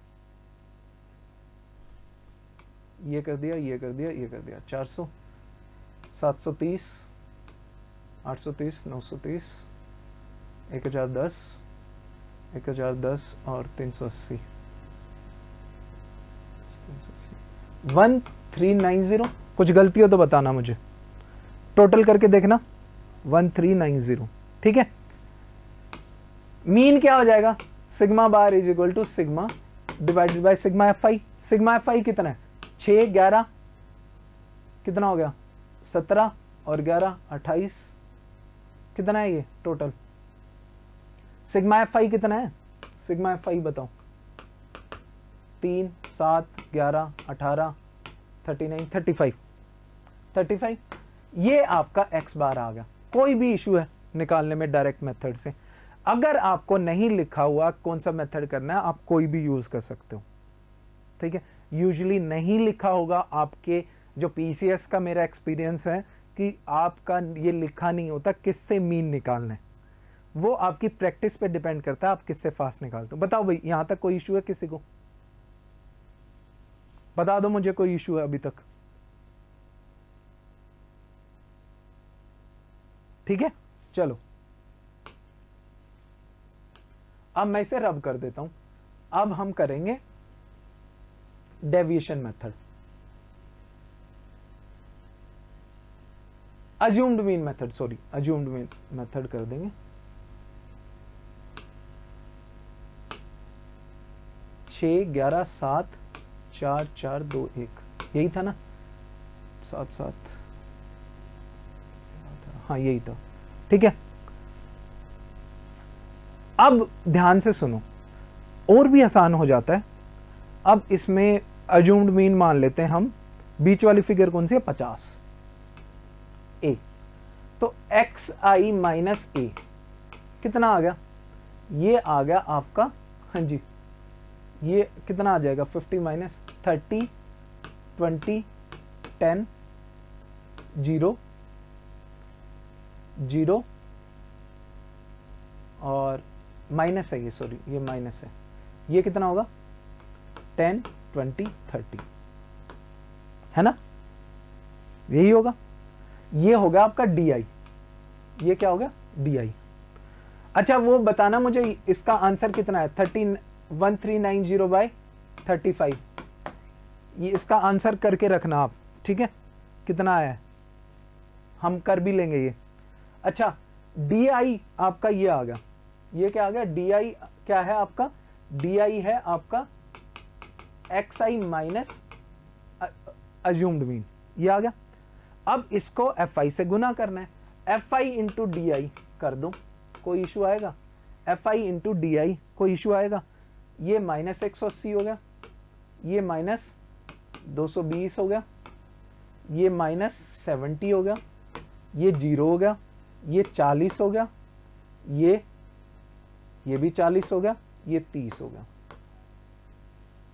ये कर दिया, ये कर दिया, ये कर दिया, 400, 730, 830, 930, 1010, 1010 और 380, 1390। कुछ गलती हो तो बताना मुझे, टोटल करके देखना, 1390। ठीक है, मीन क्या हो जाएगा, sigma bar is equal to sigma divided by sigma f i. Sigma f i कितना है, 6, 11 कितना हो गया, 17 और 11, 28। कितना है ये टोटल, सिग्मा एफ आई कितना है, सिग्मा एफ आई बताओ, 3, 7, 11, 18, 39, 35, 35। ये आपका एक्स बार आ गया। कोई भी इशू है निकालने में डायरेक्ट मेथड से। अगर आपको नहीं लिखा हुआ कौन सा मेथड करना है, आप कोई भी यूज कर सकते हो। ठीक है, यूजुअली नहीं लिखा होगा आपके, जो पीसीएस का मेरा एक्सपीरियंस है कि आपका ये लिखा नहीं होता किससे मीन निकालना है, वो आपकी प्रैक्टिस पे डिपेंड करता है आप किससे फास्ट निकालते हो। बताओ भाई, यहां तक कोई इशू है किसी को, बता दो मुझे, कोई इशू है अभी तक। ठीक है, चलो अब मैं इसे रब कर देता हूं। अब हम करेंगे deviation method, assumed mean method, sorry assumed mean method कर देंगे। 6, 11, 7, 4, 4, 2, 1, यही था ना, 7, 7, हाँ यही था। ठीक है, अब ध्यान से सुनो, और भी आसान हो जाता है। अब इसमें अज्यूम्ड मीन मान लेते हैं हम, बीच वाली फिगर कौन सी है, 50 ए। तो एक्स आई माइनस ए कितना आ गया, ये आ गया आपका हाँ जी, ये कितना आ जाएगा 50 माइनस 30 20 10 0 0 और माइनस है ये, सॉरी ये माइनस है, ये कितना होगा 10 20 30 है ना, यही होगा। ये होगा आपका DI, ये क्या होगा DI। अच्छा वो बताना मुझे इसका आंसर कितना है 1390 बाय 35, ये इसका आंसर करके रखना आप, ठीक है, कितना आया है हम कर भी लेंगे ये। अच्छा DI आपका ये आ गया, ये क्या आ गया DI क्या है आपका, DI है आपका XI माइनस अज्यूम्ड मीन, ये आ गया। अब इसको FI से गुना करना है, FI इंटू DI कर दो, कोई इशू आएगा, FI इंटू DI कोई इशू आएगा। ये माइनस 180 हो गया, ये माइनस 220 हो गया, ये माइनस 70 हो गया, ये 0 हो गया, ये 40 हो गया, ये भी 40 हो गया, ये 30 हो गया,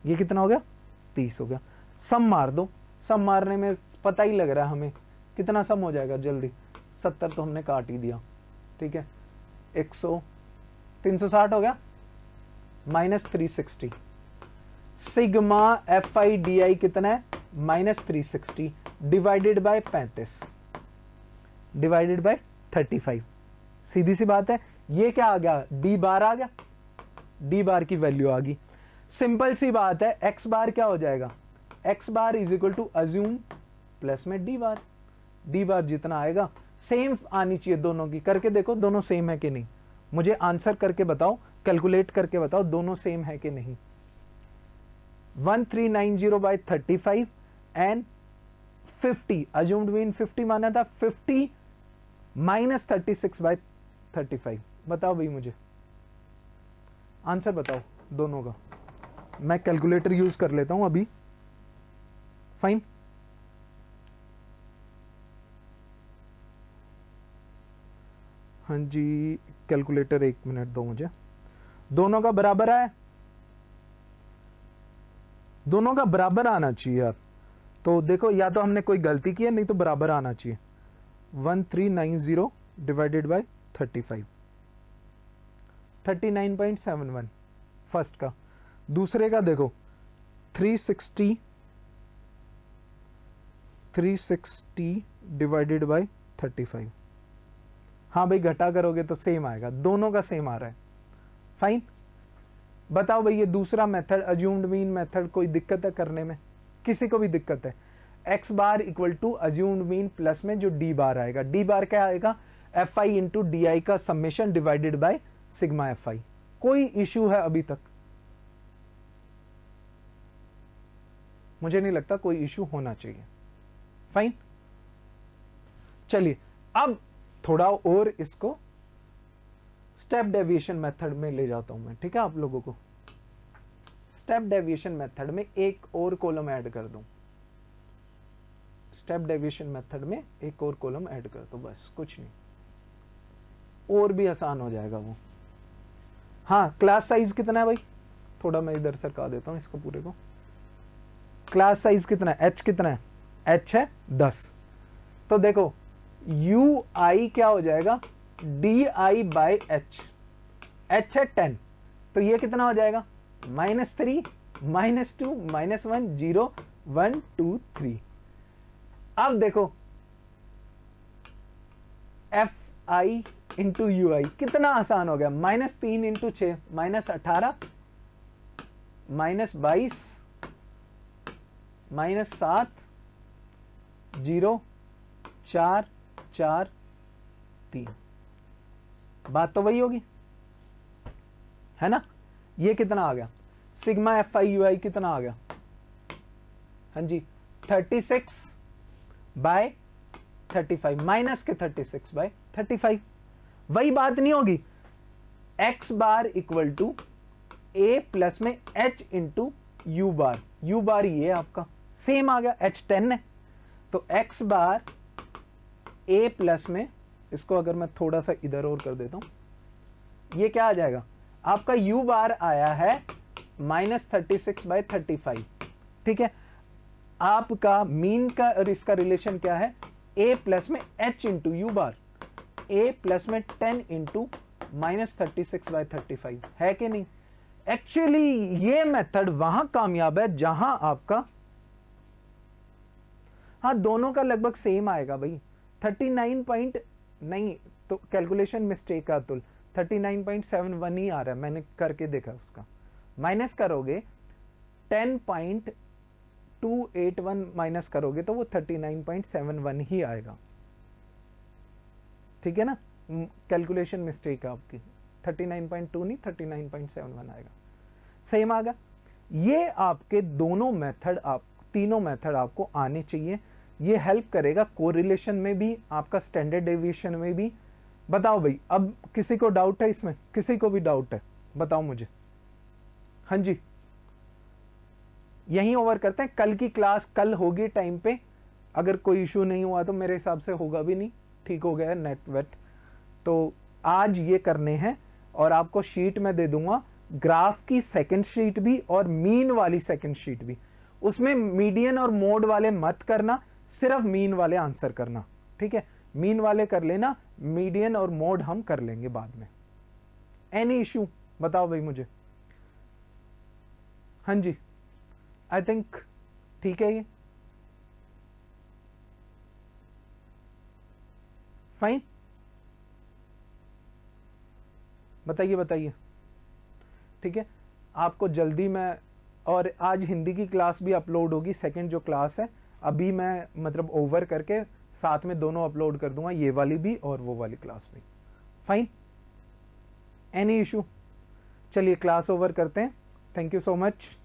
ये कितना हो गया 30 हो गया। सम मार दो, सम मारने में पता ही लग रहा है हमें कितना सम हो जाएगा जल्दी, 70 तो हमने काट ही दिया, ठीक है, 360 हो गया माइनस 360, सिग्मा FI/DI कितना है minus 360 divided by 35 divided by 35, सीधी सी बात है। ये क्या आ गया D बार आ गया, D बार की वैल्यू आ गई, सिंपल सी बात है। X बार क्या हो जाएगा, X bar is equal to assume plus में D बार, D बार जितना आएगा सेम आनी चाहिए दोनों की, करके देखो दोनों सेम है कि नहीं, मुझे आंसर करके बताओ, कैलकुलेट करके बताओ दोनों सेम है कि नहीं। 1390 बाय 35 एंड 50 अज्यूम्ड मीन 50 माना था, 50 माइनस 36 बाय 35, बताओ भाई मुझे आंसर बताओ दोनों का, मैं कैलकुलेटर यूज कर लेता हूं अभी, फाइन। हाँ जी कैलकुलेटर 1 मिनट दो मुझे, दोनों का बराबर आया, दोनों का बराबर आना चाहिए यार, तो देखो या तो हमने कोई गलती की है, नहीं तो बराबर आना चाहिए। 1390 डिवाइडेड बाय 35 39.71 फर्स्ट का, दूसरे का देखो 360 डिवाइडेड बाय 35, हाँ भाई घटा करोगे तो सेम आएगा, दोनों का सेम आ रहा है, फाइन। बताओ भाई ये दूसरा मेथड अज्यूम्ड मीन मेथड कोई दिक्कत है करने में, किसी को भी दिक्कत है। X bar equal to assumed mean plus में जो D बार आएगा, D बार क्या आएगा FI इंटू DI का summation divided by sigma FI, कोई इश्यू है अभी तक, मुझे नहीं लगता कोई इश्यू होना चाहिए, फाइन। चलिए अब थोड़ा और इसको स्टेप डेविएशन मेथड में ले जाता हूं मैं, ठीक है, आप लोगों को स्टेप डेविएशन मेथड में एक और कॉलम ऐड कर दूं, स्टेप डेविएशन मेथड में एक और कॉलम ऐड कर दो, बस कुछ नहीं, और भी आसान हो जाएगा वो। हाँ क्लास साइज कितना है भाई, थोड़ा मैं इधर सरका देता हूं इसको पूरे को, क्लास साइज कितना है, H कितना है, H है 10, तो देखो UI क्या हो जाएगा DI बाय H, H है 10, तो ये कितना हो जाएगा -3 -2 -1 0 1 2 3। अब देखो FI इंटू UI कितना आसान हो गया, -3 इंटू 6 -18 -22 -7 0 4 4 3, बात तो वही होगी है ना। ये कितना आ गया सिग्मा FI UI कितना आ गया, हाँ जी 36 बाय 35 माइनस के 36 बाय 35, वही बात नहीं होगी। X bar equal to A plus में H into U bar, U bar ये आपका सेम आ गया, H 10 है, तो X बार A प्लस में, इसको अगर मैं थोड़ा सा इधर और कर देता हूं, ये क्या आ जाएगा आपका u बार आया है -36/35, ठीक है। आपका मीन का और इसका रिलेशन क्या है, a प्लस में h into u bar, a plus में 10 इंटू -36/35 है कि नहीं। एक्चुअली ये मेथड वहां कामयाब है जहां आपका, हाँ दोनों का लगभग सेम आएगा भाई, 39 पॉइंट नहीं तो कैलकुलेशन मिस्टेक है अतुल, 39.71 ही आ रहा है, मैंने करके देखा उसका। माइनस करोगे 10.281 माइनस करोगे तो वो 39.71 ही आएगा, ठीक है ना। कैलकुलेशन मिस्टेक है आपकी, 39.2 नहीं 39.71 आएगा, सेम आ गया। ये आपके दोनों मेथड, आप तीनों मेथड आपको आने चाहिए। ये हेल्प करेगा कोरिलेशन में भी, आपका स्टैंडर्ड डेविएशन में भी। बताओ भाई, अब किसी को डाउट है इसमें, किसी को भी डाउट है बताओ मुझे। हाँ जी, यहीं ओवर करते हैं, कल की क्लास कल होगी टाइम पे, अगर कोई इशू नहीं हुआ तो मेरे हिसाब से होगा भी नहीं, ठीक हो गया नेट वेट। तो आज ये करने हैं और आपको शीट में दे दूंगा, ग्राफ की सेकंड शीट भी और मीन वाली सेकंड शीट भी। उसमें मीडियन और मोड वाले मत करना, सिर्फ मीन वाले आंसर करना, ठीक है। मीन वाले कर लेना, मीडियन और मोड हम कर लेंगे बाद में। एनी इशू बताओ भाई मुझे। हाँ जी, आई थिंक ठीक है, ये फाइन, बताइए बताइए, ठीक है। आपको जल्दी मैं, और आज हिंदी की क्लास भी अपलोड होगी, सेकंड जो क्लास है अभी मैं मतलब ओवर करके साथ में दोनों अपलोड कर दूंगा, ये वाली भी और वो वाली क्लास भी। Fine, any issue. चलिए क्लास ओवर करते हैं, थैंक यू सो मच।